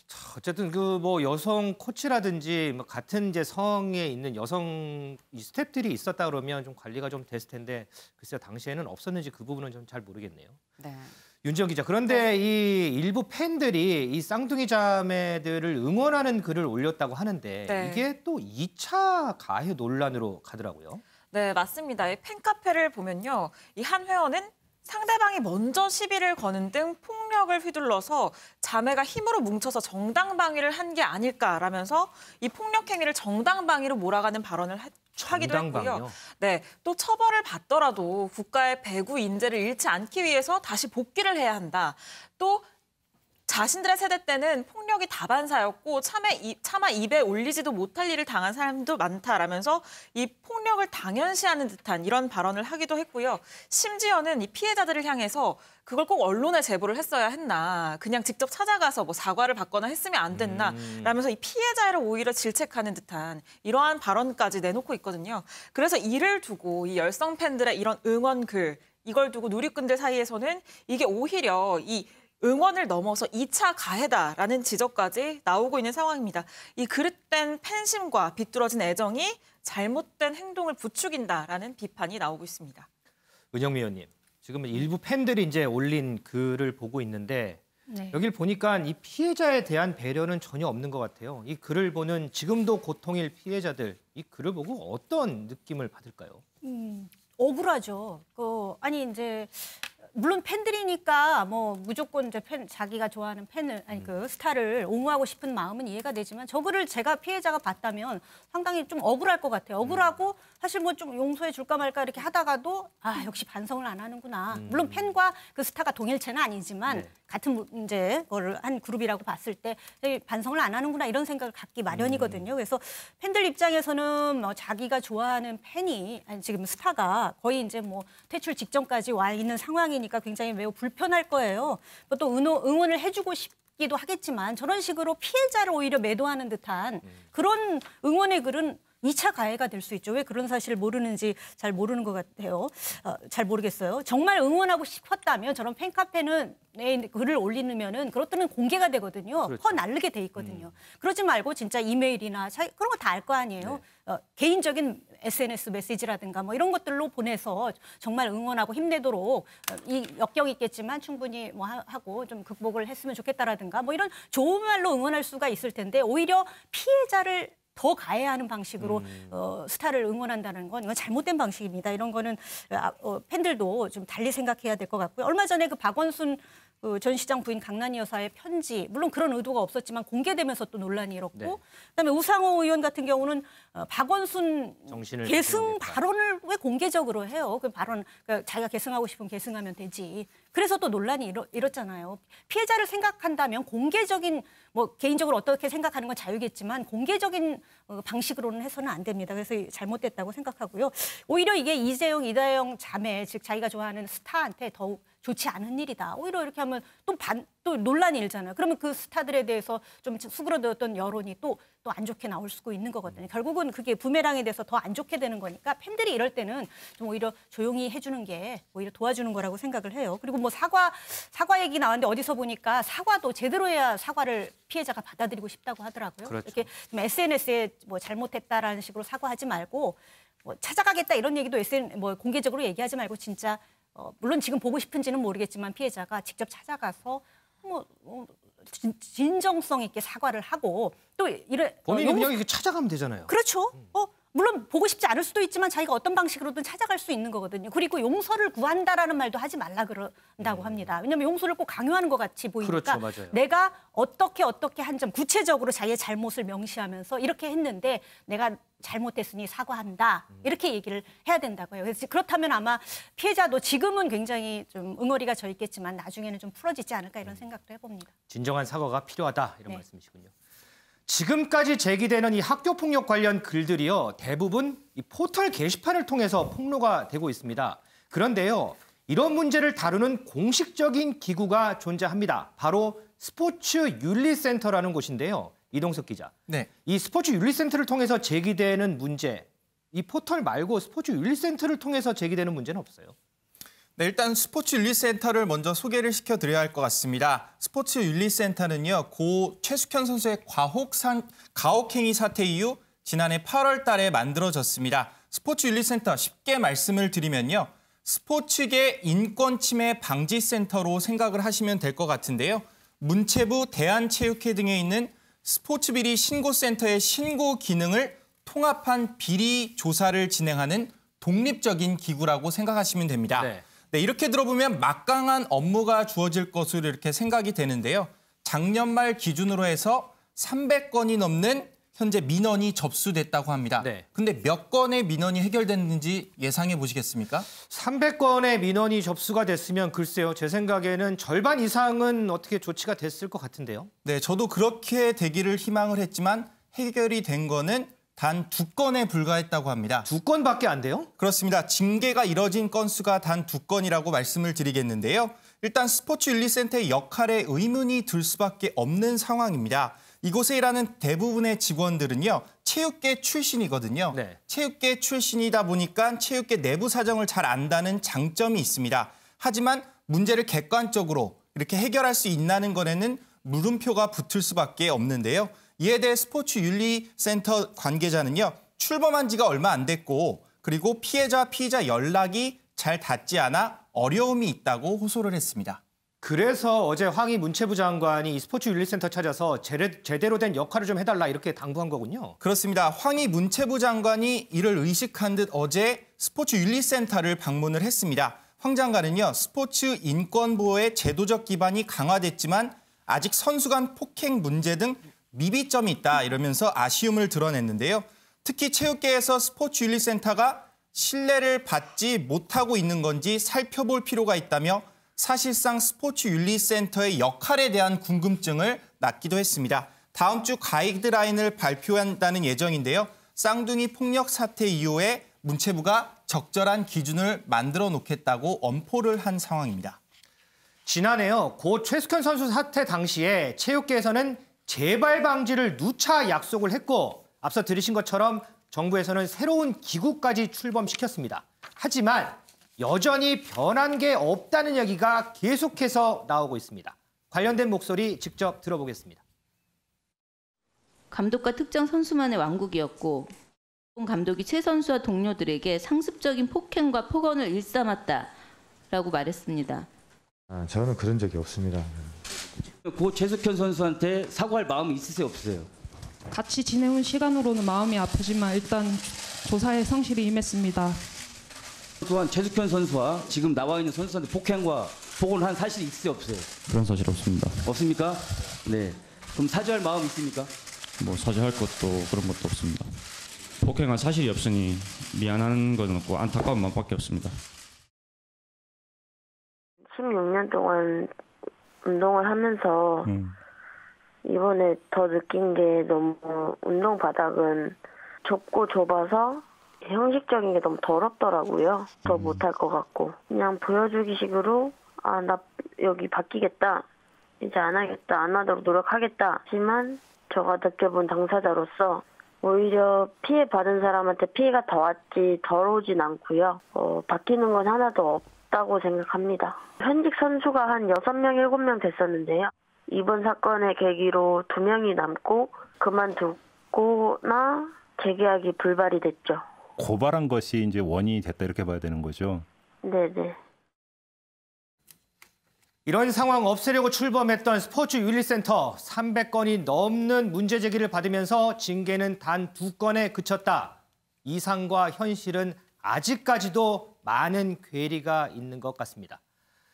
자, 어쨌든 그 뭐 여성 코치라든지 뭐 같은 이제 성에 있는 여성 스태프들이 있었다 그러면 좀 관리가 좀 됐을 텐데 글쎄요 당시에는 없었는지 그 부분은 좀 잘 모르겠네요. 네. 윤지영 기자, 그런데 이 일부 팬들이 이 쌍둥이 자매들을 응원하는 글을 올렸다고 하는데 네. 이게 또 2차 가해 논란으로 가더라고요. 네, 맞습니다. 이 팬카페를 보면요. 이 한 회원은 상대방이 먼저 시비를 거는 등 폭력을 휘둘러서 자매가 힘으로 뭉쳐서 정당방위를 한 게 아닐까라면서 이 폭력 행위를 정당방위로 몰아가는 발언을 하기도 했고요. 네, 또 처벌을 받더라도 국가의 배구 인재를 잃지 않기 위해서 다시 복귀를 해야 한다. 또 자신들의 세대 때는 폭력이 다반사였고 차마 입에 올리지도 못할 일을 당한 사람도 많다라면서 이 폭력을 당연시하는 듯한 이런 발언을 하기도 했고요. 심지어는 이 피해자들을 향해서 그걸 꼭 언론에 제보를 했어야 했나, 그냥 직접 찾아가서 뭐 사과를 받거나 했으면 안 됐나 라면서 이 피해자를 오히려 질책하는 듯한 이러한 발언까지 내놓고 있거든요. 그래서 이를 두고 이 열성 팬들의 이런 응원글, 이걸 두고 누리꾼들 사이에서는 이게 오히려 이 응원을 넘어서 2차 가해다라는 지적까지 나오고 있는 상황입니다. 이 그릇된 팬심과 비뚤어진 애정이 잘못된 행동을 부추긴다라는 비판이 나오고 있습니다. 은영미 의원님, 지금 일부 팬들이 이제 올린 글을 보고 있는데 네. 여기를 보니까 이 피해자에 대한 배려는 전혀 없는 것 같아요. 이 글을 보는 지금도 고통일 피해자들, 이 글을 보고 어떤 느낌을 받을까요? 억울하죠. 아니 이제 물론 팬들이니까 뭐 무조건 이제 자기가 좋아하는 팬을 그 스타를 옹호하고 싶은 마음은 이해가 되지만 저 글을 제가 피해자가 봤다면 상당히 좀 억울할 것 같아요. 억울하고 사실 뭐 좀 용서해 줄까 말까 이렇게 하다가도 아 역시 반성을 안 하는구나. 물론 팬과 그 스타가 동일체는 아니지만 같은 이제 거를 한 그룹이라고 봤을 때 반성을 안 하는구나 이런 생각을 갖기 마련이거든요. 그래서 팬들 입장에서는 뭐 자기가 좋아하는 팬이 지금 스타가 거의 이제 뭐 퇴출 직전까지 와 있는 상황이니까 굉장히 매우 불편할 거예요. 또 응원을 해주고 싶기도 하겠지만 저런 식으로 피해자를 오히려 매도하는 듯한 그런 응원의 글은 2차 가해가 될 수 있죠. 왜 그런 사실을 모르는지 잘 모르는 것 같아요. 잘 모르겠어요. 정말 응원하고 싶었다면 저런 팬카페는 글을 올리면은 그것들은 공개가 되거든요. 그렇죠. 퍼날르게 돼 있거든요. 그러지 말고 진짜 이메일이나 그런 거 다 알 거 아니에요. 개인적인 SNS 메시지라든가 뭐 이런 것들로 보내서 정말 응원하고 힘내도록 이 역경 있겠지만 충분히 뭐 하고 좀 극복을 했으면 좋겠다라든가 뭐 이런 좋은 말로 응원할 수가 있을 텐데 오히려 피해자를 더 가해하는 방식으로 스타를 응원한다는 건 이건 잘못된 방식입니다. 이런 거는 팬들도 좀 달리 생각해야 될 것 같고요. 얼마 전에 그 박원순 전 시장 부인 강난이 여사의 편지, 물론 그런 의도가 없었지만 공개되면서 또 논란이 일었고, 네. 그다음에 우상호 의원 같은 경우는 박원순 계승 발언을 왜 공개적으로 해요? 그 발언 그러니까 자기가 계승하고 싶으면 계승하면 되지. 그래서 또 논란이 일었잖아요. 피해자를 생각한다면 공개적인 뭐 개인적으로 어떻게 생각하는 건 자유겠지만 공개적인 방식으로는 해서는 안 됩니다. 그래서 잘못됐다고 생각하고요. 오히려 이게 이재용, 이다영 자매, 즉 자기가 좋아하는 스타한테 더욱 좋지 않은 일이다. 오히려 이렇게 하면 또 논란이 일잖아요. 그러면 그 스타들에 대해서 좀 수그러들었던 여론이 또 안 좋게 나올 수도 있는 거거든요. 결국은 그게 부메랑에 대해서 더 안 좋게 되는 거니까 팬들이 이럴 때는 좀 오히려 조용히 해주는 게 오히려 도와주는 거라고 생각을 해요. 그리고 뭐 사과 얘기 나왔는데 어디서 보니까 사과도 제대로 해야 사과를 피해자가 받아들이고 싶다고 하더라고요. 그렇죠. 이렇게 좀 SNS에 뭐 잘못했다라는 식으로 사과하지 말고 뭐 찾아가겠다 이런 얘기도 뭐 공개적으로 얘기하지 말고 진짜 물론 지금 보고 싶은지는 모르겠지만 피해자가 직접 찾아가서 진정성 있게 사과를 하고 또 본인이 그냥 이렇게 찾아가면 되잖아요. 그렇죠. 물론 보고 싶지 않을 수도 있지만 자기가 어떤 방식으로든 찾아갈 수 있는 거거든요. 그리고 용서를 구한다라는 말도 하지 말라 그런다고 합니다. 왜냐하면 용서를 꼭 강요하는 것 같이 보이니까 그렇죠, 맞아요. 내가 어떻게 한 점 구체적으로 자기의 잘못을 명시하면서 이렇게 했는데 내가 잘못했으니 사과한다. 이렇게 얘기를 해야 된다고요. 그래서 그렇다면 아마 피해자도 지금은 굉장히 좀 응어리가 져 있겠지만 나중에는 좀 풀어지지 않을까 이런 생각도 해봅니다. 진정한 사과가 필요하다 이런 네. 말씀이시군요. 지금까지 제기되는 이 학교폭력 관련 글들이요. 대부분 이 포털 게시판을 통해서 폭로가 되고 있습니다. 그런데요. 이런 문제를 다루는 공식적인 기구가 존재합니다. 바로 스포츠윤리센터라는 곳인데요. 이동석 기자. 네. 이 스포츠윤리센터를 통해서 제기되는 문제, 이 포털 말고 스포츠윤리센터를 통해서 제기되는 문제는 없어요. 네, 일단 스포츠윤리센터를 먼저 소개를 시켜드려야 할 것 같습니다. 스포츠윤리센터는요, 고 최숙현 선수의 가혹행위 사태 이후 지난해 8월 달에 만들어졌습니다. 스포츠윤리센터 쉽게 말씀을 드리면요, 스포츠계 인권침해 방지센터로 생각을 하시면 될 것 같은데요. 문체부, 대한체육회 등에 있는 스포츠 비리 신고센터의 신고 기능을 통합한 비리 조사를 진행하는 독립적인 기구라고 생각하시면 됩니다. 네, 이렇게 들어보면 막강한 업무가 주어질 것으로 이렇게 생각이 되는데요. 작년 말 기준으로 해서 300건이 넘는 현재 민원이 접수됐다고 합니다. 네. 근데 몇 건의 민원이 해결됐는지 예상해 보시겠습니까? 300건의 민원이 접수가 됐으면 글쎄요. 제 생각에는 절반 이상은 어떻게 조치가 됐을 것 같은데요. 네, 저도 그렇게 되기를 희망을 했지만 해결이 된 거는 단 2건에 불과했다고 합니다. 2건밖에 안 돼요? 그렇습니다. 징계가 이뤄진 건수가 단 2건이라고 말씀을 드리겠는데요. 일단 스포츠윤리센터의 역할에 의문이 들 수밖에 없는 상황입니다. 이곳에 일하는 대부분의 직원들은요, 체육계 출신이거든요. 네. 체육계 출신이다 보니까 체육계 내부 사정을 잘 안다는 장점이 있습니다. 하지만 문제를 객관적으로 이렇게 해결할 수 있다는 것에는 물음표가 붙을 수밖에 없는데요. 이에 대해 스포츠윤리센터 관계자는요, 출범한 지가 얼마 안 됐고 그리고 피해자와 피의자 연락이 잘 닿지 않아 어려움이 있다고 호소를 했습니다. 그래서 어제 황희 문체부 장관이 스포츠윤리센터 찾아서 제대로 된 역할을 좀 해달라 이렇게 당부한 거군요. 그렇습니다. 황희 문체부 장관이 이를 의식한 듯 어제 스포츠윤리센터를 방문을 했습니다. 황 장관은요, 스포츠 인권 보호의 제도적 기반이 강화됐지만 아직 선수 간 폭행 문제 등 미비점이 있다 이러면서 아쉬움을 드러냈는데요. 특히 체육계에서 스포츠윤리센터가 신뢰를 받지 못하고 있는 건지 살펴볼 필요가 있다며 사실상 스포츠윤리센터의 역할에 대한 궁금증을 낳기도 했습니다. 다음 주 가이드라인을 발표한다는 예정인데요. 쌍둥이 폭력 사태 이후에 문체부가 적절한 기준을 만들어 놓겠다고 엄포를 한 상황입니다. 지난해요. 고 최숙현 선수 사태 당시에 체육계에서는 재발 방지를 누차 약속을 했고 앞서 들으신 것처럼 정부에서는 새로운 기구까지 출범시켰습니다. 하지만 여전히 변한 게 없다는 얘기가 계속해서 나오고 있습니다. 관련된 목소리 직접 들어보겠습니다. 감독과 특정 선수만의 왕국이었고 감독이 최 선수와 동료들에게 상습적인 폭행과 폭언을 일삼았다라고 말했습니다. 저는 그런 적이 없습니다. 고 최숙현 선수한테 사과할 마음이 있으세요, 없으세요? 같이 지내온 시간으로는 마음이 아프지만 일단 조사에 성실히 임했습니다. 또한 최숙현 선수와 지금 나와 있는 선수한테 폭행과 폭언을 한 사실이 있으세요, 없으세요? 그런 사실 없습니다. 없습니까? 네. 그럼 사죄할 마음 있습니까? 뭐 사죄할 것도 그런 것도 없습니다. 폭행한 사실이 없으니 미안한 건 없고 안타까운 마음밖에 없습니다. 16년 동안 운동을 하면서 이번에 더 느낀 게 너무 운동 바닥은 좁고 좁아서 형식적인 게 너무 더럽더라고요. 더 못할 것 같고 그냥 보여주기 식으로 아, 나 여기 바뀌겠다. 이제 안 하겠다. 안 하도록 노력하겠다. 하지만 제가 느껴본 당사자로서 오히려 피해 받은 사람한테 피해가 더 왔지 덜 오진 않고요. 바뀌는 건 하나도 없다고 생각합니다. 현직 선수가 한 6명, 7명 됐었는데요. 이번 사건의 계기로 2명이 남고 그만두거나 재계약이 불발이 됐죠. 고발한 것이 이제 원인이 됐다 이렇게 봐야 되는 거죠. 네네. 이런 상황 없애려고 출범했던 스포츠윤리센터 300건이 넘는 문제 제기를 받으면서 징계는 단 2건에 그쳤다. 이상과 현실은 아직까지도 많은 괴리가 있는 것 같습니다.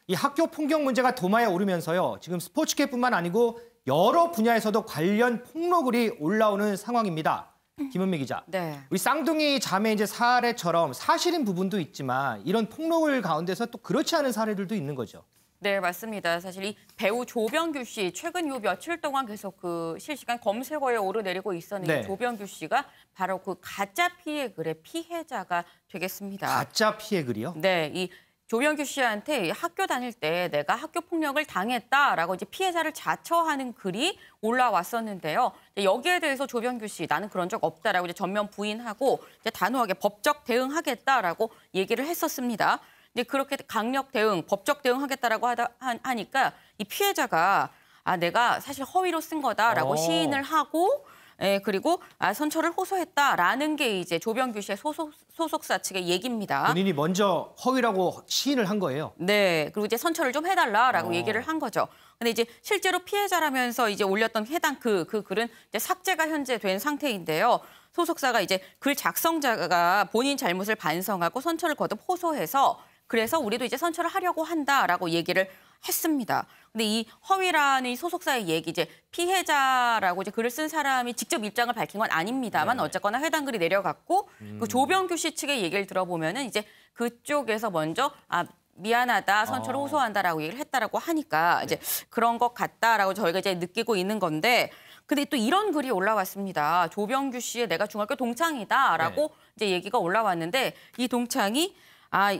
이 학교 폭력 문제가 도마에 오르면서요. 지금 스포츠계뿐만 아니고 여러 분야에서도 관련 폭로글이 올라오는 상황입니다. 김은미 기자. 네. 우리 쌍둥이 자매 이제 사례처럼 사실인 부분도 있지만 이런 폭로글 가운데서 또 그렇지 않은 사례들도 있는 거죠. 네, 맞습니다. 사실 이 배우 조병규 씨 최근 요 며칠 동안 계속 그 실시간 검색어에 오르내리고 있었는데 네. 조병규 씨가 바로 그 가짜 피해 글의 피해자가 되겠습니다. 가짜 피해 글이요? 네, 이 조병규 씨한테 학교 다닐 때 내가 학교 폭력을 당했다라고 이제 피해자를 자처하는 글이 올라왔었는데요. 여기에 대해서 조병규 씨 나는 그런 적 없다라고 이제 전면 부인하고 이제 단호하게 법적 대응하겠다라고 얘기를 했었습니다. 근데 그렇게 강력 대응, 법적 대응하겠다라고 하니까 이 피해자가 내가 사실 허위로 쓴 거다라고 시인을 하고 그리고 선처를 호소했다라는 게 이제 조병규 씨의 소속사 측의 얘기입니다. 본인이 먼저 허위라고 시인을 한 거예요. 네, 그리고 이제 선처를 좀 해달라라고 얘기를 한 거죠. 근데 이제 실제로 피해자라면서 이제 올렸던 해당 그 글은 이제 삭제가 현재 된 상태인데요. 소속사가 이제 글 작성자가 본인 잘못을 반성하고 선처를 거듭 호소해서 그래서 우리도 이제 선처를 하려고 한다라고 얘기를 했습니다. 근데 이 허위라는 이 소속사의 얘기, 이제 피해자라고 이제 글을 쓴 사람이 직접 입장을 밝힌 건 아닙니다만 어쨌거나 해당 글이 내려갔고 그 조병규 씨 측의 얘기를 들어보면은 이제 그쪽에서 먼저 미안하다, 선처를 호소한다라고 얘기를 했다라고 하니까 이제 그런 것 같다라고 저희가 이제 느끼고 있는 건데, 근데 또 이런 글이 올라왔습니다. 조병규 씨의 내가 중학교 동창이다라고 이제 얘기가 올라왔는데, 이 동창이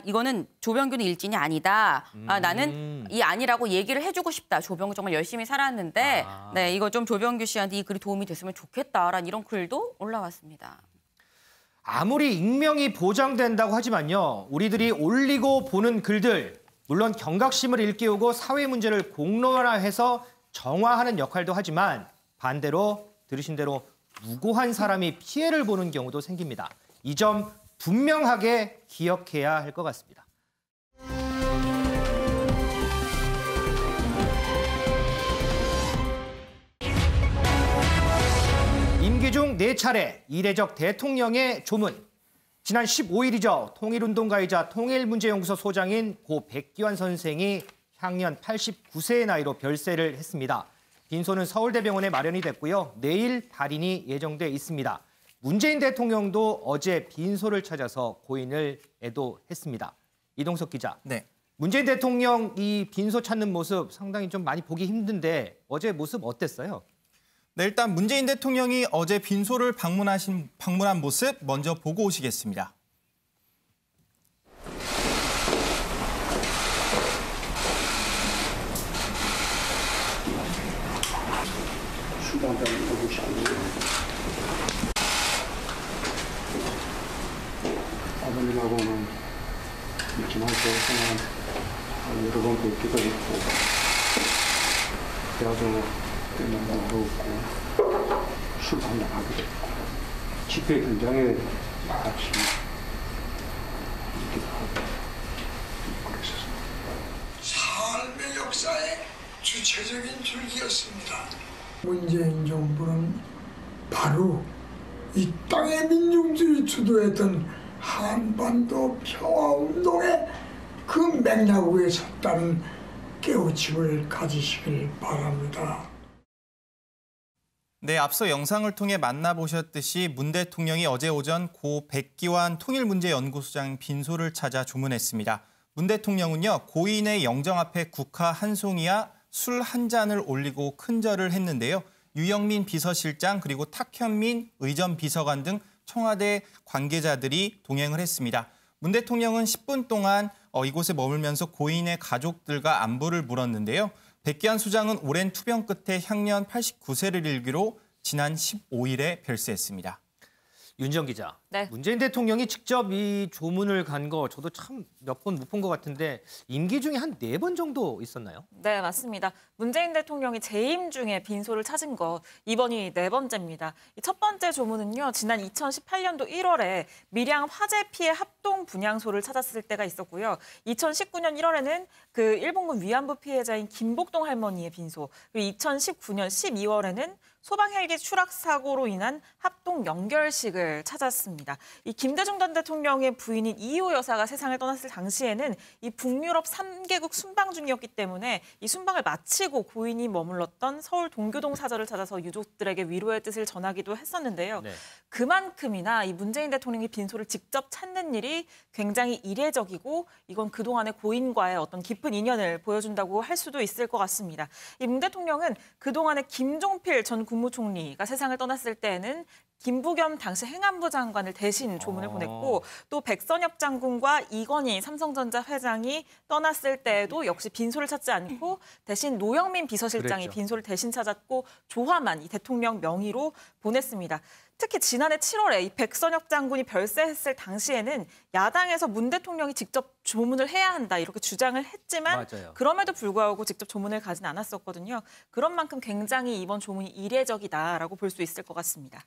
이거는 조병규는 일진이 아니다. 나는 이 아니라고 얘기를 해주고 싶다. 조병규 정말 열심히 살았는데, 네, 이거 좀 조병규 씨한테 이 글이 도움이 됐으면 좋겠다라는 이런 글도 올라왔습니다. 아무리 익명이 보장된다고 하지만요, 우리들이 올리고 보는 글들, 물론 경각심을 일깨우고 사회 문제를 공론화해서 정화하는 역할도 하지만 반대로 들으신 대로 무고한 사람이 피해를 보는 경우도 생깁니다. 이 점 분명하게 기억해야 할 것 같습니다. 임기 중 4차례 이례적 대통령의 조문. 지난 15일이죠. 통일운동가이자 통일문제연구소 소장인 고 백기환 선생이 향년 89세의 나이로 별세를 했습니다. 빈소는 서울대병원에 마련이 됐고요. 내일 발인이 예정돼 있습니다. 문재인 대통령도 어제 빈소를 찾아서 고인을 애도했습니다. 이동석 기자. 네. 문재인 대통령 이 빈소 찾는 모습 상당히 좀 많이 보기 힘든데 어제 모습 어땠어요? 네, 일단 문재인 대통령이 어제 빈소를 방문한 모습 먼저 보고 오시겠습니다. 아버님하고는 지난 생활 여러 번 뵙기도 했고 대화도 만나고 있고 술 한잔 하기도 했고 집회 현장에 같이 있기도 하고 그랬었습니다. 삶의 역사의 주체적인 줄기였습니다. 문재인 정부는 바로 이 땅의 민중들이 주도했던 한반도 평화운동의 그 맥락 위에 섰다는 깨우침을 가지시길 바랍니다. 네, 앞서 영상을 통해 만나보셨듯이 문 대통령이 어제 오전 고 백기환 통일문제연구소장 빈소를 찾아 조문했습니다. 문 대통령은요, 고인의 영정 앞에 국화 한 송이와 술 한 잔을 올리고 큰절을 했는데요. 유영민 비서실장 그리고 탁현민 의전 비서관 등 청와대 관계자들이 동행을 했습니다. 문 대통령은 10분 동안 이곳에 머물면서 고인의 가족들과 안부를 물었는데요. 백기환 소장은 오랜 투병 끝에 향년 89세를 일기로 지난 15일에 별세했습니다. 윤지영 기자. 네. 문재인 대통령이 직접 이 조문을 간 거 저도 참 몇 번 못 본 것 같은데 임기 중에 한 4번 정도 있었나요? 네, 맞습니다. 문재인 대통령이 재임 중에 빈소를 찾은 거 이번이 4번째입니다. 이 첫 번째 조문은요, 지난 2018년도 1월에 밀양 화재 피해 합동 분향소를 찾았을 때가 있었고요. 2019년 1월에는 그 일본군 위안부 피해자인 김복동 할머니의 빈소, 그리고 2019년 12월에는 소방 헬기 추락 사고로 인한 합동 연결식을 찾았습니다. 이 김대중 전 대통령의 부인인 이호 여사가 세상을 떠났을 당시에는 이 북유럽 3개국 순방 중이었기 때문에 이 순방을 마치고 고인이 머물렀던 서울 동교동 사저를 찾아서 유족들에게 위로의 뜻을 전하기도 했었는데요. 네. 그만큼이나 이 문재인 대통령이 빈소를 직접 찾는 일이 굉장히 이례적이고 이건 그동안의 고인과의 어떤 깊은 인연을 보여준다고 할 수도 있을 것 같습니다. 이 문 대통령은 그동안의 김종필 전 국무총리가 세상을 떠났을 때에는 김부겸 당시 행안부 장관을 대신 조문을 보냈고 또 백선엽 장군과 이건희 삼성전자 회장이 떠났을 때에도 역시 빈소를 찾지 않고 대신 노영민 비서실장이 그랬죠. 빈소를 대신 찾았고 조화만 이 대통령 명의로 보냈습니다. 특히 지난해 7월에 이 백선엽 장군이 별세했을 당시에는 야당에서 문 대통령이 직접 조문을 해야 한다 이렇게 주장을 했지만 맞아요. 그럼에도 불구하고 직접 조문을 가진 않았었거든요. 그런 만큼 굉장히 이번 조문이 이례적이다라고 볼 수 있을 것 같습니다.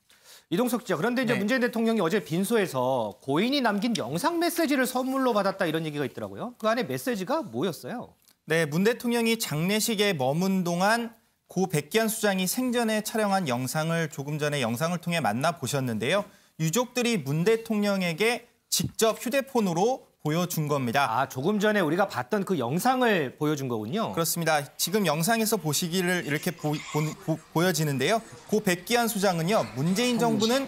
이동석 기자. 그런데 이제 네. 문재인 대통령이 어제 빈소에서 고인이 남긴 영상 메시지를 선물로 받았다 이런 얘기가 있더라고요. 그 안에 메시지가 뭐였어요? 네, 문 대통령이 장례식에 머문 동안 고 백기환 수장이 생전에 촬영한 영상을 조금 전에 영상을 통해 만나보셨는데요. 유족들이 문 대통령에게 직접 휴대폰으로 보여준 겁니다. 아, 조금 전에 우리가 봤던 그 영상을 보여준 거군요. 그렇습니다. 지금 영상에서 보시기를 이렇게 보여지는데요. 고 백기환 소장은요. 문재인 정부는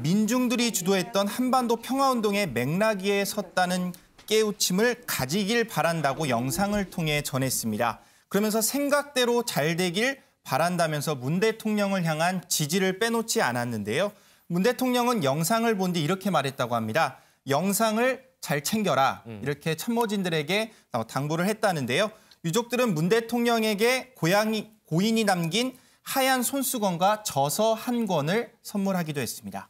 민중들이 주도했던 한반도 평화운동의 맥락 위에 섰다는 깨우침을 가지길 바란다고 영상을 통해 전했습니다. 그러면서 생각대로 잘 되길 바란다면서 문 대통령을 향한 지지를 빼놓지 않았는데요. 문 대통령은 영상을 본 뒤 이렇게 말했다고 합니다. 영상을 잘 챙겨라. 이렇게 참모진들에게 당부를 했다는데요. 유족들은 문 대통령에게 고인이 남긴 하얀 손수건과 저서 한 권을 선물하기도 했습니다.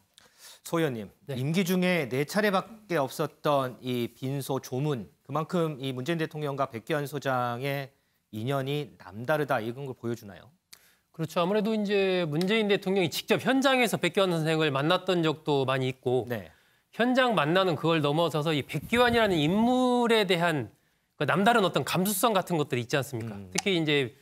소 의원님, 임기 중에 4차례밖에 없었던 이 빈소 조문, 그만큼 이 문재인 대통령과 백기환 소장의 인연이 남다르다 이런 걸 보여주나요? 그렇죠. 아무래도 이제 문재인 대통령이 직접 현장에서 백기환 선생을 만났던 적도 많이 있고 현장 만나는 그걸 넘어서서 이 백기환이라는 인물에 대한 그 남다른 어떤 감수성 같은 것들이 있지 않습니까? 특히 이제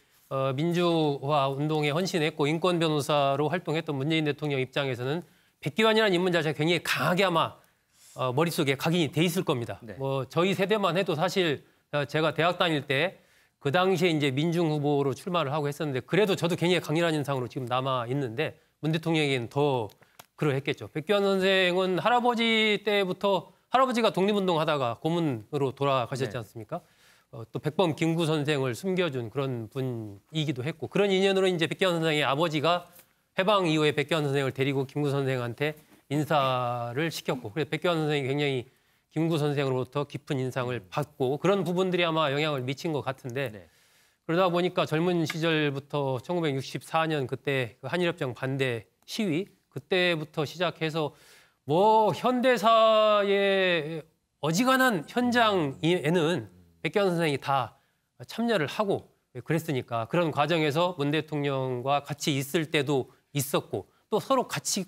민주화 운동에 헌신했고 인권 변호사로 활동했던 문재인 대통령 입장에서는 백기환이라는 인물 자체가 굉장히 강하게 아마 머릿속에 각인이 돼 있을 겁니다. 뭐 저희 세대만 해도 사실 제가 대학 다닐 때 그 당시에 이제 민중 후보로 출마를 하고 했었는데 그래도 저도 굉장히 강렬한 인상으로 지금 남아 있는데 문 대통령에게는 더 그러했겠죠. 백기환 선생은 할아버지 때부터 할아버지가 독립운동 하다가 고문으로 돌아가셨지 않습니까? 또 백범 김구 선생을 숨겨준 그런 분이기도 했고 그런 인연으로 이제 백기환 선생의 아버지가 해방 이후에 백기환 선생을 데리고 김구 선생한테 인사를 시켰고 그래서 백기환 선생이 굉장히 김구 선생으로부터 깊은 인상을 받고 그런 부분들이 아마 영향을 미친 것 같은데 그러다 보니까 젊은 시절부터 1964년 그때 그 한일협정 반대 시위 그때부터 시작해서 뭐 현대사의 어지간한 현장에는 백기환 선생이 다 참여를 하고 그랬으니까 그런 과정에서 문 대통령과 같이 있을 때도 있었고 또 서로 같이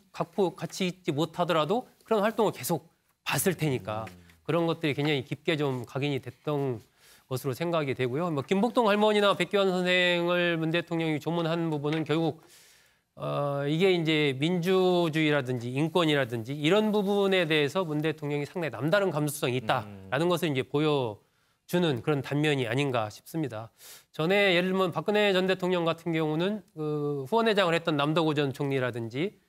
있지 못하더라도 그런 활동을 계속 봤을 테니까 그런 것들이 굉장히 깊게 좀 각인이 됐던 것으로 생각이 되고요. 뭐 김복동 할머니나 백기환 선생을 문 대통령이 조문한 부분은 결국 이게 이제 민주주의라든지 인권이라든지 이런 부분에 대해서 문 대통령이 상당히 남다른 감수성이 있다라는 것을 이제 보여주는 그런 단면이 아닌가 싶습니다. 전에 예를 들면 박근혜 전 대통령 같은 경우는 그 후원회장을 했던 남덕우 전 총리라든지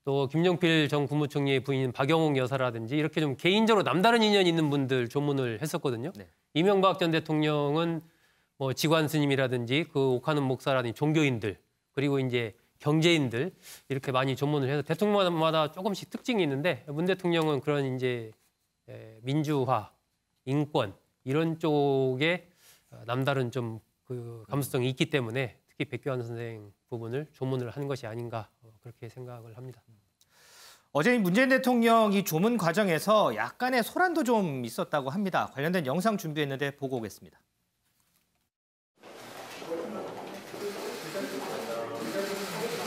또 김용필 전 국무총리의 부인 박영옥 여사라든지 이렇게 좀 개인적으로 남다른 인연이 있는 분들 조문을 했었거든요. 이명박 전 대통령은 뭐 지관 스님이라든지 그 옥하는 목사라든지 종교인들 그리고 이제 경제인들 이렇게 많이 조문을 해서 대통령마다 조금씩 특징이 있는데 문 대통령은 그런 이제 민주화, 인권 이런 쪽에 남다른 좀 그 감수성이 있기 때문에 특히 백기환 선생 부분을 조문을 한 것이 아닌가 그렇게 생각을 합니다. 어제 문재인 대통령 이 조문 과정에서 약간의 소란도 좀 있었다고 합니다. 관련된 영상 준비했는데 보고 오겠습니다.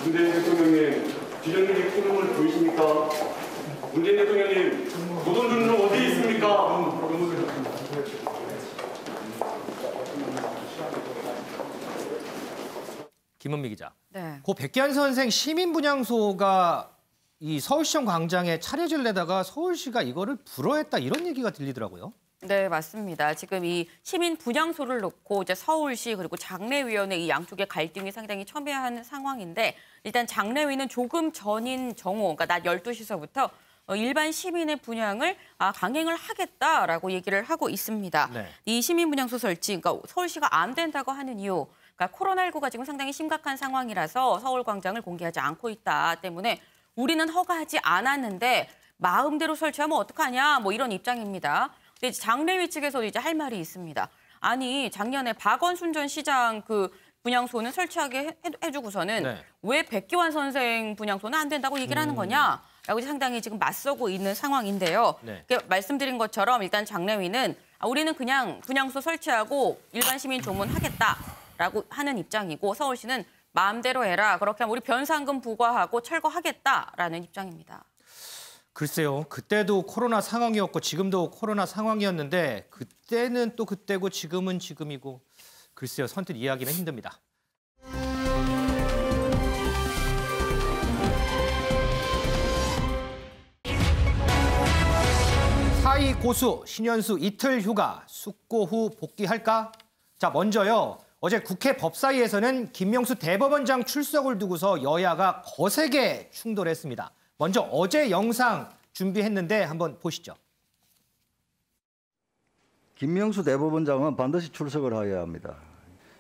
문재인 대통령님, 기자님이 표정을 보이십니까? 문재인 대통령님, 노동준은 어디 있습니까? 김은미 기자. 고 백기환 선생 시민분향소가 이 서울시청 광장에 차려질 내다가 서울시가 이거를 불허했다 이런 얘기가 들리더라고요. 네, 맞습니다. 지금 이 시민 분향소를 놓고 이제 서울시 그리고 장례위원회 이 양쪽의 갈등이 상당히 첨예한 상황인데 일단 장례위는 조금 전인 정오, 그러니까 낮 12시서부터 일반 시민의 분향을 강행을 하겠다라고 얘기를 하고 있습니다. 이 시민 분향소 설치, 그러니까 서울시가 안 된다고 하는 이유, 그러니까 코로나19가 지금 상당히 심각한 상황이라서 서울광장을 공개하지 않고 있다 때문에 우리는 허가하지 않았는데 마음대로 설치하면 어떡하냐 뭐 이런 입장입니다. 근데 장례위 측에서도 이제 할 말이 있습니다. 아니 작년에 박원순 전 시장 그 분향소는 설치하게 해주고서는 왜 백기환 선생 분향소는 안 된다고 얘기를 하는 거냐라고 상당히 지금 맞서고 있는 상황인데요. 말씀드린 것처럼 일단 장례위는 우리는 그냥 분향소 설치하고 일반 시민 조문하겠다라고 하는 입장이고 서울시는 마음대로 해라. 그렇게 하면 우리 변상금 부과하고 철거하겠다라는 입장입니다. 글쎄요. 그때도 코로나 상황이었고 지금도 코로나 상황이었는데 그때는 또 그때고 지금은 지금이고 글쎄요. 선뜻 이해하기는 힘듭니다. 고수 신현수 이틀 휴가 숙고 후 복귀할까? 자, 먼저요. 어제 국회 법사위에서는 김명수 대법원장 출석을 두고서 여야가 거세게 충돌했습니다. 먼저 어제 영상 준비했는데 한번 보시죠. 김명수 대법원장은 반드시 출석을 하여야 합니다.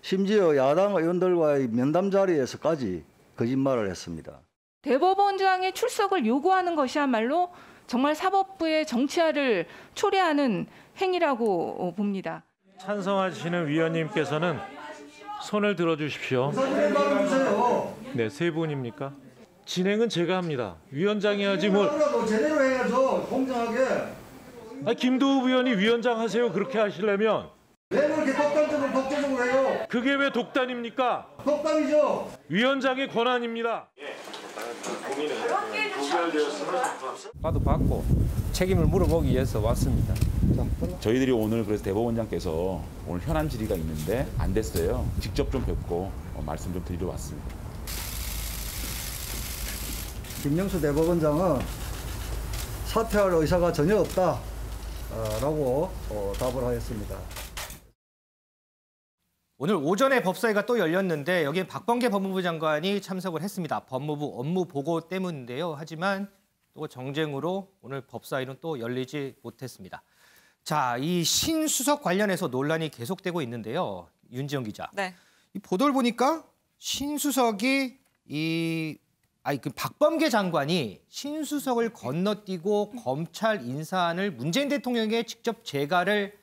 심지어 야당 의원들과의 면담 자리에서까지 거짓말을 했습니다. 대법원장의 출석을 요구하는 것이야말로 정말 사법부의 정치화를 초래하는 행위라고 봅니다. 찬성하시는 위원님께서는 손을 들어주십시오. 네, 세 분입니까? 진행은 제가 합니다. 위원장이 하지 뭘. 제대로 해야죠. 공정하게. 김도우 위원이 위원장 하세요. 그렇게 하시려면. 왜 그렇게 독단적으로 해요? 그게 왜 독단입니까? 독단이죠. 위원장의 권한입니다. 나도 받고 책임을 물어보기 위해서 왔습니다. 저희들이 오늘 그래서 대법원장께서 오늘 현안 질의가 있는데 안 됐어요. 직접 좀 뵙고 말씀 좀 드리러 왔습니다. 김명수 대법원장은 사퇴할 의사가 전혀 없다라고 답을 하였습니다. 오늘 오전에 법사위가 또 열렸는데 여기에 박범계 법무부 장관이 참석을 했습니다. 법무부 업무 보고 때문인데요. 하지만 또 정쟁으로 오늘 법사위는 또 열리지 못했습니다. 자, 이 신수석 관련해서 논란이 계속되고 있는데요. 윤지영 기자. 네. 이 보도를 보니까 신수석이 그 박범계 장관이 신수석을 건너뛰고 검찰 인사안을 문재인 대통령에게 직접 제가를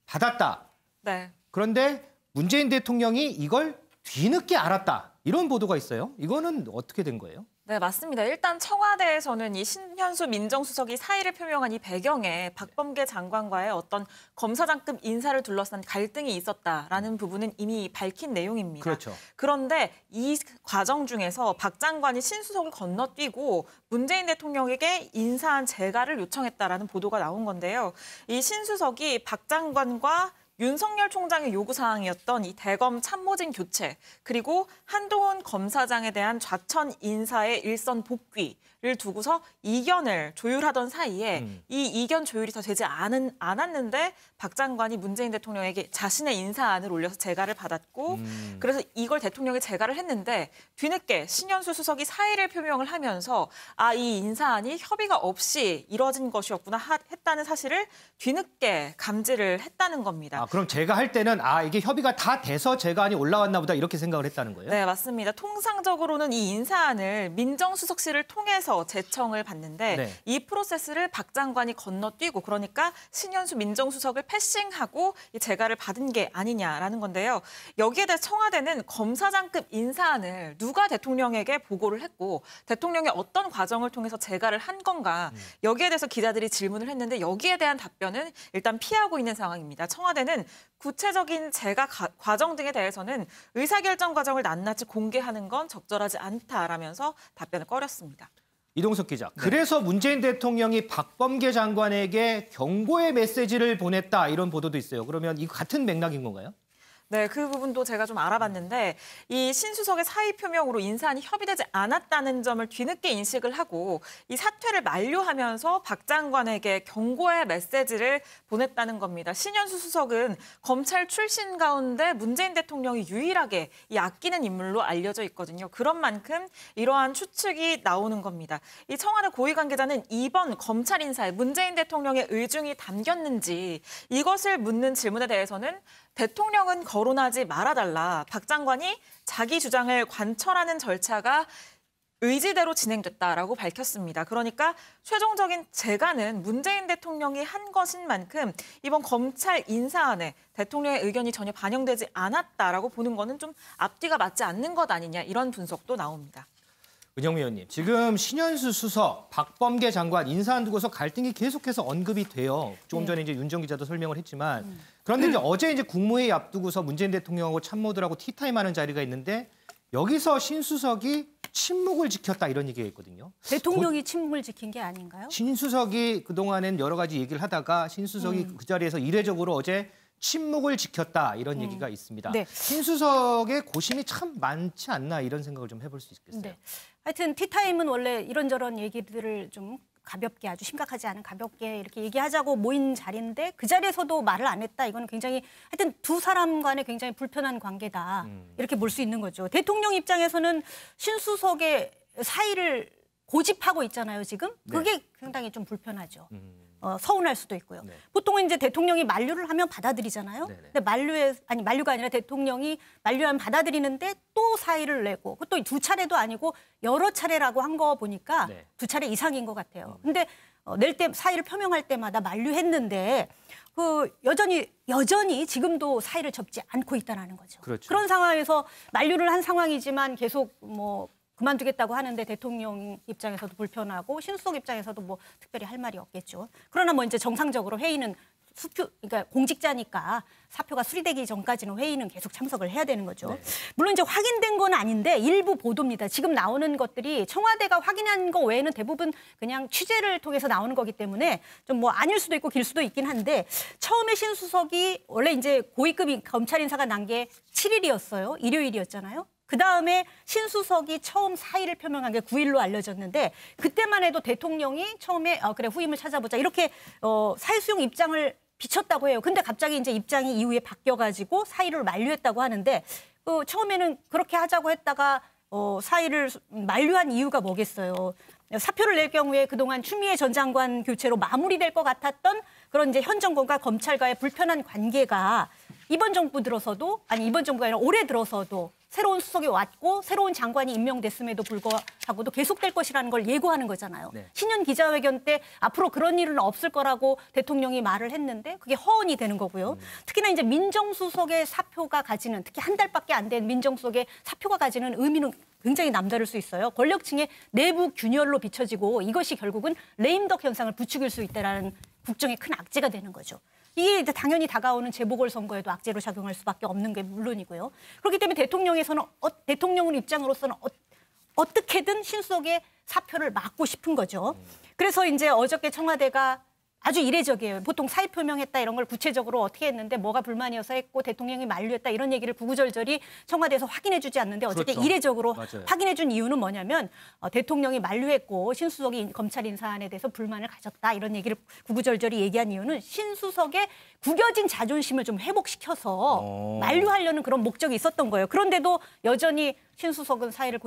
받았다. 네. 그런데 문재인 대통령이 이걸 뒤늦게 알았다. 이런 보도가 있어요. 이거는 어떻게 된 거예요? 네, 맞습니다. 일단 청와대에서는 이 신현수 민정수석이 사의를 표명한 이 배경에 박범계 장관과의 어떤 검사장급 인사를 둘러싼 갈등이 있었다라는 부분은 이미 밝힌 내용입니다. 그렇죠. 그런데 이 과정 중에서 박 장관이 신수석을 건너뛰고 문재인 대통령에게 인사안 재가를 요청했다라는 보도가 나온 건데요. 이 신수석이 박 장관과 윤석열 총장의 요구사항이었던 이 대검 참모진 교체 그리고 한동훈 검사장에 대한 좌천 인사의 일선 복귀를 두고서 이견을 조율하던 사이에 이 이견 조율이 더 되지 않았는데 박 장관이 문재인 대통령에게 자신의 인사안을 올려서 재가를 받았고 그래서 이걸 대통령이 재가를 했는데 뒤늦게 신현수 수석이 사의를 표명을 하면서 이 인사안이 협의가 없이 이뤄진 것이었구나 했다는 사실을 뒤늦게 감지를 했다는 겁니다. 그럼 제가 할 때는 이게 협의가 다 돼서 제가안이 올라왔나 보다 이렇게 생각을 했다는 거예요? 네, 맞습니다. 통상적으로는 이 인사안을 민정수석실을 통해서 제청을 받는데 네. 이 프로세스를 박 장관이 건너뛰고 그러니까 신현수 민정수석을 패싱하고 이 재가를 받은 게 아니냐라는 건데요. 여기에 대해 청와대는 검사장급 인사안을 누가 대통령에게 보고를 했고 대통령이 어떤 과정을 통해서 재가를 한 건가 여기에 대해서 기자들이 질문을 했는데 여기에 대한 답변은 일단 피하고 있는 상황입니다. 청와대는 구체적인 재가 과정 등에 대해서는 의사결정 과정을 낱낱이 공개하는 건 적절하지 않다라면서 답변을 꺼렸습니다. 이동석 기자. 그래서 문재인 대통령이 박범계 장관에게 경고의 메시지를 보냈다 이런 보도도 있어요. 그러면 이 같은 맥락인 건가요? 네, 그 부분도 제가 좀 알아봤는데 이 신수석의 사의 표명으로 인사안이 협의되지 않았다는 점을 뒤늦게 인식을 하고 이 사퇴를 만료하면서 박 장관에게 경고의 메시지를 보냈다는 겁니다. 신현수 수석은 검찰 출신 가운데 문재인 대통령이 유일하게 아끼는 인물로 알려져 있거든요. 그런 만큼 이러한 추측이 나오는 겁니다. 이 청와대 고위 관계자는 이번 검찰 인사에 문재인 대통령의 의중이 담겼는지 이것을 묻는 질문에 대해서는 대통령은 거론하지 말아달라. 박 장관이 자기 주장을 관철하는 절차가 의지대로 진행됐다라고 밝혔습니다. 그러니까 최종적인 재가는 문재인 대통령이 한 것인 만큼 이번 검찰 인사안에 대통령의 의견이 전혀 반영되지 않았다라고 보는 거는 좀 앞뒤가 맞지 않는 것 아니냐 이런 분석도 나옵니다. 은영미 의원님, 지금 신현수 수석, 박범계 장관 인사안 두고서 갈등이 계속해서 언급이 돼요. 조금 전에 이제 윤정 기자도 설명을 했지만 그런데 이제 어제 이제 국무회의 앞두고서 문재인 대통령하고 참모들하고 티타임하는 자리가 있는데 여기서 신수석이 침묵을 지켰다 이런 얘기가 있거든요. 대통령이 침묵을 지킨 게 아닌가요? 신수석이 그동안엔 여러 가지 얘기를 하다가 신수석이 그 자리에서 이례적으로 어제 침묵을 지켰다 이런 얘기가 있습니다. 네. 신수석의 고심이 참 많지 않나 이런 생각을 좀 해볼 수 있겠어요. 네. 하여튼 티타임은 원래 이런저런 얘기들을 좀 가볍게 아주 심각하지 않은 가볍게 이렇게 얘기하자고 모인 자리인데 그 자리에서도 말을 안 했다. 이거는 굉장히 하여튼 두 사람 간에 굉장히 불편한 관계다. 이렇게 볼 수 있는 거죠. 대통령 입장에서는 신수석의 사의를 고집하고 있잖아요, 지금. 그게 상당히 좀 불편하죠. 서운할 수도 있고요. 보통은 이제 대통령이 만류를 하면 받아들이잖아요. 근데 만류가 아니라 대통령이 만류하면 받아들이는데 또 사의를 내고 그것도 두 차례도 아니고 여러 차례라고 한 거 보니까 두 차례 이상인 것 같아요. 근데 낼 때 사의를 표명할 때마다 만류했는데 그 여전히 지금도 사의를 접지 않고 있다는 거죠. 그렇죠. 그런 상황에서 만류를 한 상황이지만 계속 뭐 그만두겠다고 하는데 대통령 입장에서도 불편하고 신수석 입장에서도 뭐 특별히 할 말이 없겠죠. 그러나 뭐 이제 정상적으로 회의는 그러니까 공직자니까 사표가 수리되기 전까지는 회의는 계속 참석을 해야 되는 거죠. 물론 이제 확인된 건 아닌데 일부 보도입니다. 지금 나오는 것들이 청와대가 확인한 거 외에는 대부분 그냥 취재를 통해서 나오는 거기 때문에 좀 뭐 아닐 수도 있고 길 수도 있긴 한데 처음에 신수석이 원래 이제 고위급 검찰 인사가 난 게 7일이었어요. 일요일이었잖아요. 그다음에 신수석이 처음 사의를 표명한 게 9일로 알려졌는데 그때만 해도 대통령이 처음에 그래 후임을 찾아보자 이렇게 사의 수용 입장을 비쳤다고 해요. 근데 갑자기 이제 입장이 이후에 바뀌어가지고 사의를 만류했다고 하는데 처음에는 그렇게 하자고 했다가 사의를 만류한 이유가 뭐겠어요. 사표를 낼 경우에 그동안 추미애 전 장관 교체로 마무리될 것 같았던 그런 이제 현 정권과 검찰과의 불편한 관계가 이번 정부 들어서도 이번 정부가 아니라 올해 들어서도 새로운 수석이 왔고 새로운 장관이 임명됐음에도 불구하고도 계속될 것이라는 걸 예고하는 거잖아요. 신년 기자회견 때 앞으로 그런 일은 없을 거라고 대통령이 말을 했는데 그게 허언이 되는 거고요. 특히나 이제 민정수석의 사표가 가지는 특히 한 달밖에 안 된 민정수석의 사표가 가지는 의미는 굉장히 남다를 수 있어요. 권력층의 내부 균열로 비춰지고 이것이 결국은 레임덕 현상을 부추길 수 있다라는 국정의 큰 악재가 되는 거죠. 이게 당연히 다가오는 재보궐선거에도 악재로 작용할 수밖에 없는 게 물론이고요. 그렇기 때문에 대통령 입장으로서는 어떻게든 신수석의 사표를 막고 싶은 거죠. 그래서 이제 어저께 청와대가 아주 이례적이에요. 보통 사의 표명했다 이런 걸 구체적으로 어떻게 했는데 뭐가 불만이어서 했고 대통령이 만류했다 이런 얘기를 구구절절히 청와대에서 확인해 주지 않는데 어저께 그렇죠. 이례적으로 맞아요. 확인해 준 이유는 뭐냐면 대통령이 만류했고 신수석이 검찰 인사안에 대해서 불만을 가졌다 이런 얘기를 구구절절히 얘기한 이유는 신수석의 구겨진 자존심을 좀 회복시켜서 만류하려는 그런 목적이 있었던 거예요. 그런데도 여전히 신수석은 사의를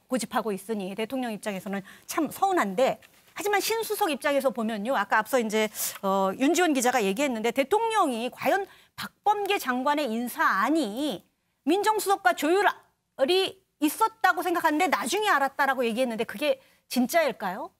고집하고 있으니 대통령 입장에서는 참 서운한데 하지만 신수석 입장에서 보면요. 아까 앞서 이제 윤지원 기자가 얘기했는데 대통령이 과연 박범계 장관의 인사안이 민정수석과 조율이 있었다고 생각하는데 나중에 알았다라고 얘기했는데 그게 진짜일까요?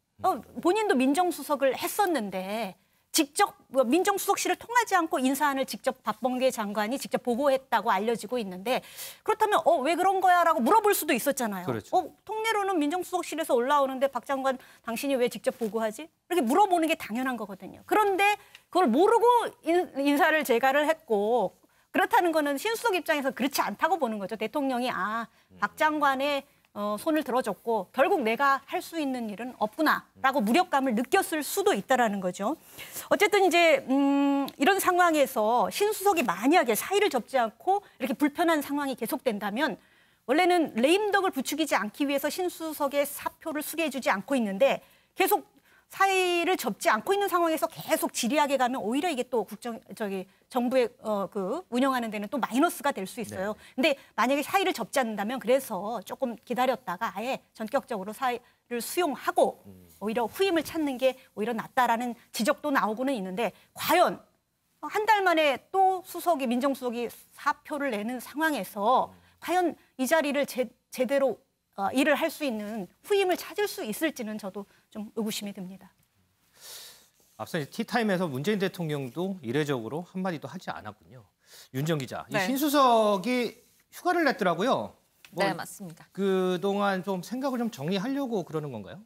본인도 민정수석을 했었는데 직접 민정수석실을 통하지 않고 인사안을 직접 박범계 장관이 직접 보고했다고 알려지고 있는데 그렇다면 왜 그런 거야라고 물어볼 수도 있었잖아요. 그렇죠. 통례로는 민정수석실에서 올라오는데 박 장관 당신이 왜 직접 보고하지? 이렇게 물어보는 게 당연한 거거든요. 그런데 그걸 모르고 인사를 제가를 했고 그렇다는 거는 신수석 입장에서 그렇지 않다고 보는 거죠. 대통령이 박 장관의 손을 들어줬고 결국 내가 할 수 있는 일은 없구나라고 무력감을 느꼈을 수도 있다라는 거죠. 어쨌든 이제 이런 상황에서 신수석이 만약에 사의를 접지 않고 이렇게 불편한 상황이 계속된다면 원래는 레임덕을 부추기지 않기 위해서 신수석의 사표를 수리해주지 않고 있는데 계속 사의를 접지 않고 있는 상황에서 계속 지리하게 가면 오히려 이게 또 정부의 운영하는 데는 또 마이너스가 될 수 있어요. 근데 만약에 사의를 접지 않는다면 그래서 조금 기다렸다가 아예 전격적으로 사의를 수용하고 오히려 후임을 찾는 게 오히려 낫다라는 지적도 나오고는 있는데 과연 한 달 만에 또 민정수석이 사표를 내는 상황에서 과연 이 자리를 제대로 일을 할 수 있는 후임을 찾을 수 있을지는 저도 좀 의구심이 듭니다. 앞서 티타임에서 문재인 대통령도 이례적으로 한마디도 하지 않았군요. 윤정 기자, 이 신수석이 휴가를 냈더라고요. 네, 맞습니다. 그동안 좀 생각을 좀 정리하려고 그러는 건가요?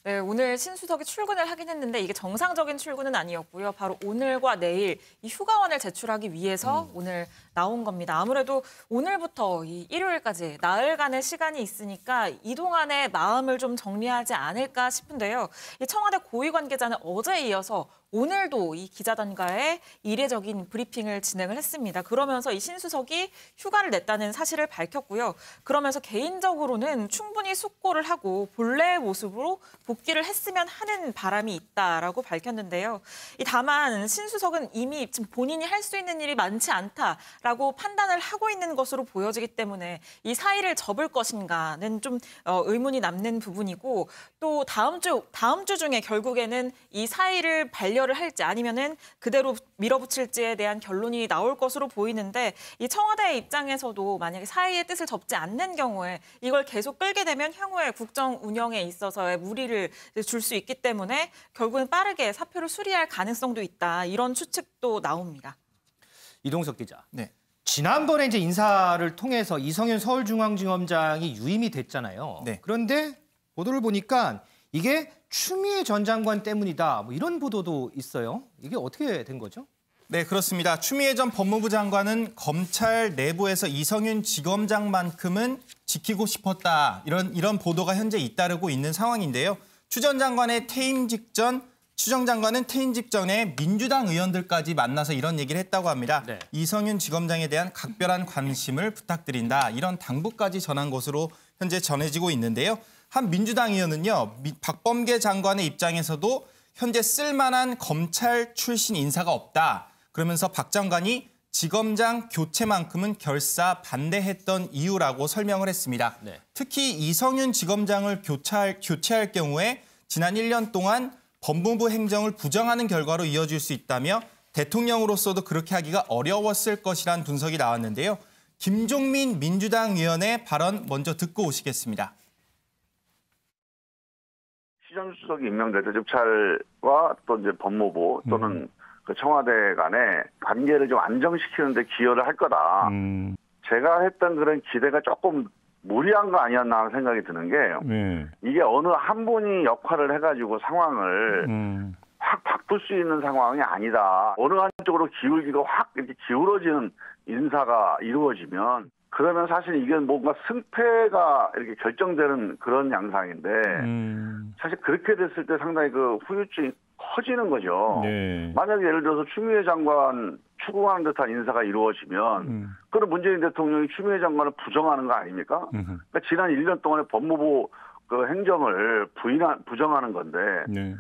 네, 오늘 신수석이 출근을 하긴 했는데 이게 정상적인 출근은 아니었고요. 바로 오늘과 내일 이 휴가원을 제출하기 위해서 오늘 나온 겁니다. 아무래도 오늘부터 이 일요일까지 나흘간의 시간이 있으니까 이 동안에 마음을 좀 정리하지 않을까 싶은데요. 이 청와대 고위 관계자는 어제에 이어서 오늘도 이 기자단과의 이례적인 브리핑을 진행을 했습니다. 그러면서 이 신수석이 휴가를 냈다는 사실을 밝혔고요. 그러면서 개인적으로는 충분히 숙고를 하고 본래의 모습으로 복귀를 했으면 하는 바람이 있다라고 밝혔는데요. 다만 신수석은 이미 지금 본인이 할 수 있는 일이 많지 않다라고 판단을 하고 있는 것으로 보여지기 때문에 이 사의를 접을 것인가는 좀 의문이 남는 부분이고, 또 다음 주 중에 결국에는 이 사의를 반려를 할지 아니면은 그대로 밀어붙일지에 대한 결론이 나올 것으로 보이는데, 이 청와대의 입장에서도 만약에 사의의 뜻을 접지 않는 경우에 이걸 계속 끌게 되면 향후에 국정 운영에 있어서의 무리를 줄 수 있기 때문에 결국은 빠르게 사표를 수리할 가능성도 있다, 이런 추측도 나옵니다. 이동석 기자. 네. 지난번에 이제 인사를 통해서 이성윤 서울중앙지검장이 유임이 됐잖아요. 네. 그런데 보도를 보니까 이게 추미애 전 장관 때문이다, 뭐 이런 보도도 있어요. 이게 어떻게 된 거죠? 네, 그렇습니다. 추미애 전 법무부 장관은 검찰 내부에서 이성윤 지검장만큼은 지키고 싶었다, 이런 보도가 현재 잇따르고 있는 상황인데요. 추 전 장관의 퇴임 직전, 추 전 장관은 퇴임 직전에 민주당 의원들까지 만나서 이런 얘기를 했다고 합니다. 네. 이성윤 지검장에 대한 각별한 관심을 부탁드린다, 이런 당부까지 전한 것으로 현재 전해지고 있는데요. 한 민주당 의원은요, 박범계 장관의 입장에서도 현재 쓸만한 검찰 출신 인사가 없다, 그러면서 박 장관이 지검장 교체만큼은 결사 반대했던 이유라고 설명을 했습니다. 네. 특히 이성윤 지검장을 교체할 경우에 지난 1년 동안 법무부 행정을 부정하는 결과로 이어질 수 있다며 대통령으로서도 그렇게 하기가 어려웠을 것이란 분석이 나왔는데요. 김종민 민주당 의원의 발언 먼저 듣고 오시겠습니다. 시 전 수석이 임명될 때 검찰과 또 이제 법무부 또는 그 청와대 간의 관계를 좀 안정시키는 데 기여를 할 거다. 제가 했던 그런 기대가 조금 무리한 거 아니었나 하는 생각이 드는 게, 이게 어느 한 분이 역할을 해가지고 상황을 확 바꿀 수 있는 상황이 아니다. 어느 한쪽으로 기울기가 확 이렇게 기울어지는 인사가 이루어지면, 그러면 사실 이게 뭔가 승패가 이렇게 결정되는 그런 양상인데, 사실 그렇게 됐을 때 상당히 그 후유증이 커지는 거죠. 네. 만약에 예를 들어서 추미애 장관 추궁하는 듯한 인사가 이루어지면, 그럼 문재인 대통령이 추미애 장관을 부정하는 거 아닙니까? 그러니까 지난 1년 동안에 법무부 그 행정을 부정하는 건데, 네.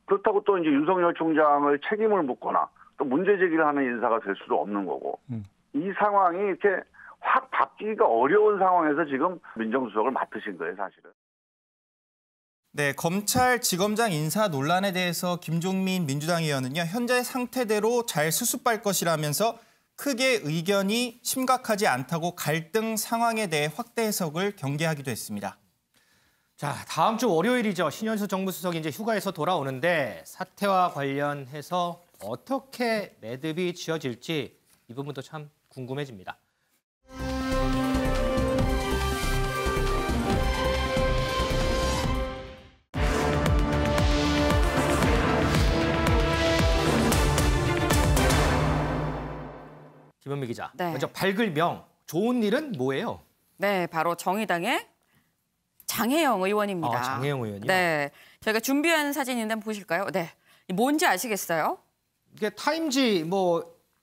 그렇다고 또 이제 윤석열 총장을 책임을 묻거나 또 문제 제기를 하는 인사가 될 수도 없는 거고, 이 상황이 이렇게 확 바뀌기가 어려운 상황에서 지금 민정수석을 맡으신 거예요, 사실은. 네, 검찰 지검장 인사 논란에 대해서 김종민 민주당 의원은요, 현재 상태대로 잘 수습할 것이라면서 크게 의견이 심각하지 않다고 갈등 상황에 대해 확대 해석을 경계하기도 했습니다. 자, 다음 주 월요일이죠. 신현수 정무수석이 이제 휴가에서 돌아오는데 사태와 관련해서 어떻게 매듭이 지어질지 이 부분도 참 궁금해집니다. 김현미 기자, 네. 먼저 밝을 명, 좋은 일은 뭐예요? 네, 바로 정의당의 장혜영 의원입니다. 아, 장혜영 의원이요? 네, 저희가 준비한 사진인데 한번 보실까요? 네, 뭔지 아시겠어요? 이게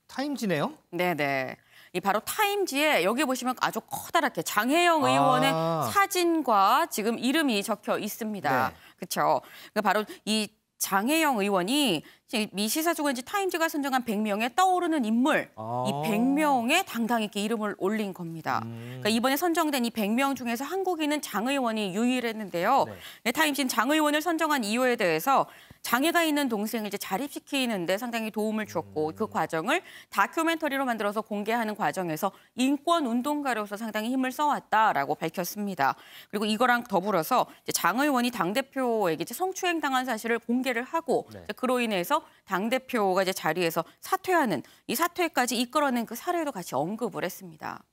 타임지네요? 네네. 이 바로 타임지에 여기 보시면 아주 커다랗게 장혜영 의원의 사진과 지금 이름이 적혀 있습니다. 네. 그렇죠? 바로 이 장혜영 의원이 미 시사주간지 타임지가 선정한 100명의 떠오르는 인물, 이 100명에 당당 있게 이름을 올린 겁니다. 그러니까 이번에 선정된 이 100명 중에서 한국인은 장 의원이 유일했는데요. 네. 타임지는 장 의원을 선정한 이유에 대해서 장애가 있는 동생을 이제 자립시키는 데 상당히 도움을 주었고, 그 과정을 다큐멘터리로 만들어서 공개하는 과정에서 인권 운동가로서 상당히 힘을 써왔다라고 밝혔습니다. 그리고 이거랑 더불어서 장 의원이 당대표에게 이제 성추행 당한 사실을 공개를 하고, 그로 인해서 당대표가 이제 자리에서 사퇴하는, 이 사퇴까지 이끌어낸 그 사례도 같이 언급을 했습니다.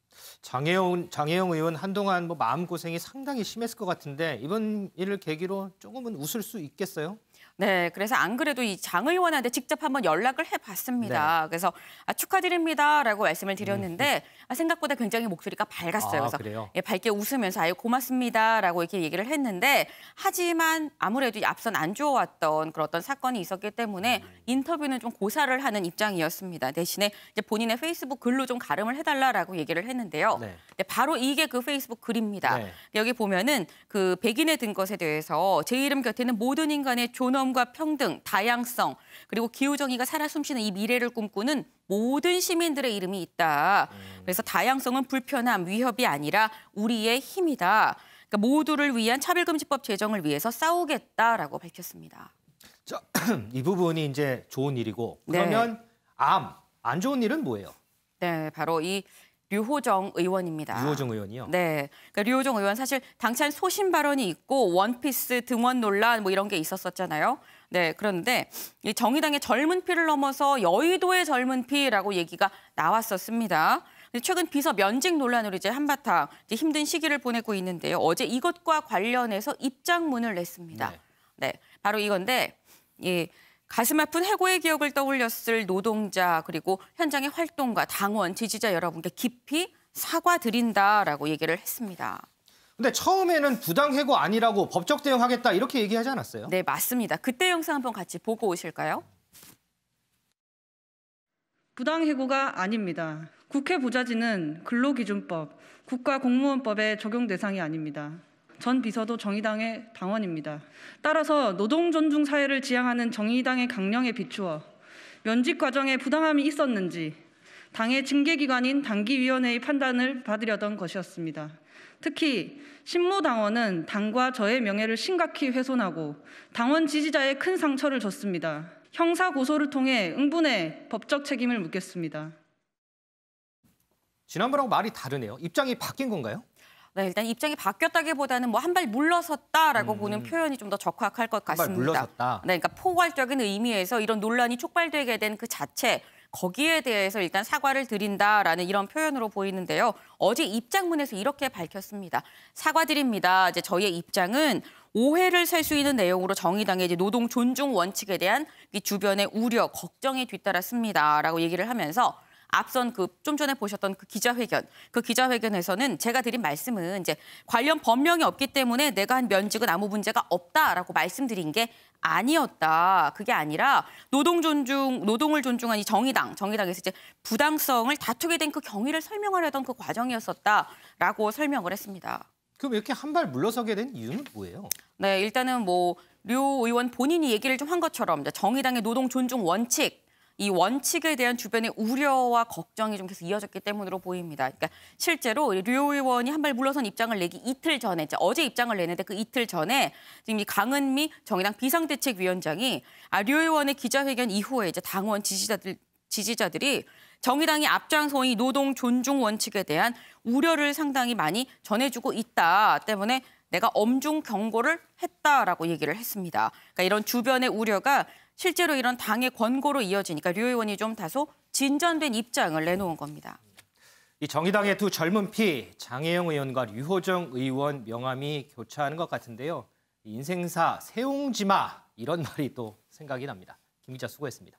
장혜영 의원 한동안 마음고생이 상당히 심했을 것 같은데 이번 일을 계기로 조금은 웃을 수 있겠어요? 네, 그래서 안 그래도 이 장 의원한테 직접 한번 연락을 해봤습니다. 네. 그래서 축하드립니다라고 말씀을 드렸는데 생각보다 굉장히 목소리가 밝았어요. 그래서 그래요? 예, 밝게 웃으면서 아유 고맙습니다라고 이렇게 얘기를 했는데 하지만 아무래도 앞선 안 좋아왔던 그런 어떤 사건이 있었기 때문에 인터뷰는 좀 고사를 하는 입장이었습니다. 대신에 이제 본인의 페이스북 글로 좀 가름을 해달라라고 얘기를 했는데요. 네. 네, 바로 이게 그 페이스북 글입니다. 네. 여기 보면은 그 백인에 든 것에 대해서 제 이름 곁에는 모든 인간의 존엄과 평등, 다양성 그리고 기후정의가 살아 숨쉬는 이 미래를 꿈꾸는 모든 시민들의 이름이 있다. 그래서 다양성은 불편함, 위협이 아니라 우리의 힘이다. 그러니까 모두를 위한 차별금지법 제정을 위해서 싸우겠다라고 밝혔습니다. 자, 이 부분이 이제 좋은 일이고 그러면 안 좋은 일은 뭐예요? 네, 바로 이 류호정 의원입니다. 류호정 의원이요? 네, 그러니까 류호정 의원 사실 당찬 소신 발언이 있고 원피스 등원 논란 뭐 이런 게 있었었잖아요. 네, 그런데 이 정의당의 젊은 피를 넘어서 여의도의 젊은 피라고 얘기가 나왔었습니다. 최근 비서 면직 논란으로 이제 한바탕 이제 힘든 시기를 보내고 있는데요. 어제 이것과 관련해서 입장문을 냈습니다. 네, 바로 이건데 가슴 아픈 해고의 기억을 떠올렸을 노동자 그리고 현장의 활동가, 당원, 지지자 여러분께 깊이 사과드린다라고 얘기를 했습니다. 근데 처음에는 부당 해고 아니라고 법적 대응하겠다 이렇게 얘기하지 않았어요? 네, 맞습니다. 그때 영상 한번 같이 보고 오실까요? 부당 해고가 아닙니다. 국회 부자지는 근로기준법, 국가공무원법의 적용 대상이 아닙니다. 전 비서도 정의당의 당원입니다. 따라서 노동 존중 사회를 지향하는 정의당의 강령에 비추어 면직 과정에 부당함이 있었는지 당의 징계기관인 당기위원회의 판단을 받으려던 것이었습니다. 특히 신무당원은 당과 저의 명예를 심각히 훼손하고 당원 지지자에 큰 상처를 줬습니다. 형사 고소를 통해 응분의 법적 책임을 묻겠습니다. 지난번하고 말이 다르네요. 입장이 바뀐 건가요? 네, 일단 입장이 바뀌었다기보다는 뭐 한 발 물러섰다라고 보는 표현이 좀 더 적확할 것 한 발 같습니다. 물러섰다. 네, 그러니까 포괄적인 의미에서 이런 논란이 촉발되게 된 그 자체 거기에 대해서 일단 사과를 드린다라는 이런 표현으로 보이는데요. 어제 입장문에서 이렇게 밝혔습니다. 사과드립니다. 이제 저희의 입장은 오해를 살 수 있는 내용으로 정의당의 이제 노동 존중 원칙에 대한 이 주변의 우려, 걱정이 뒤따랐습니다라고 얘기를 하면서 앞선 좀 전에 보셨던 그 기자회견에서는 제가 드린 말씀은 이제 관련 법령이 없기 때문에 내가 한 면직은 아무 문제가 없다라고 말씀드린 게 아니었다. 그게 아니라 노동을 존중한 이 정의당에서 이제 부당성을 다투게 된 그 경위를 설명하려던 그 과정이었었다라고 설명을 했습니다. 그럼 이렇게 한 발 물러서게 된 이유는 뭐예요? 네, 일단은 류 의원 본인이 얘기를 좀 한 것처럼 정의당의 노동 존중 원칙, 이 원칙에 대한 주변의 우려와 걱정이 좀 계속 이어졌기 때문으로 보입니다. 그러니까 실제로 류 의원이 한 발 물러선 입장을 내기 이틀 전에, 어제 입장을 내는데 그 이틀 전에 지금 이 강은미 정의당 비상대책위원장이 류 의원의 기자회견 이후에 이제 당원 지지자들이 정의당이 앞장서 이 노동 존중 원칙에 대한 우려를 상당히 많이 전해주고 있다 때문에 내가 엄중 경고를 했다라고 얘기를 했습니다. 그러니까 이런 주변의 우려가 실제로 이런 당의 권고로 이어지니까 류 의원이 좀 다소 진전된 입장을 내놓은 겁니다. 이 정의당의 두 젊은 피 장혜영 의원과 류호정 의원 명함이 교차하는 것 같은데요. 인생사 세옹지마 이런 말이 또 생각이 납니다. 김 기자 수고했습니다.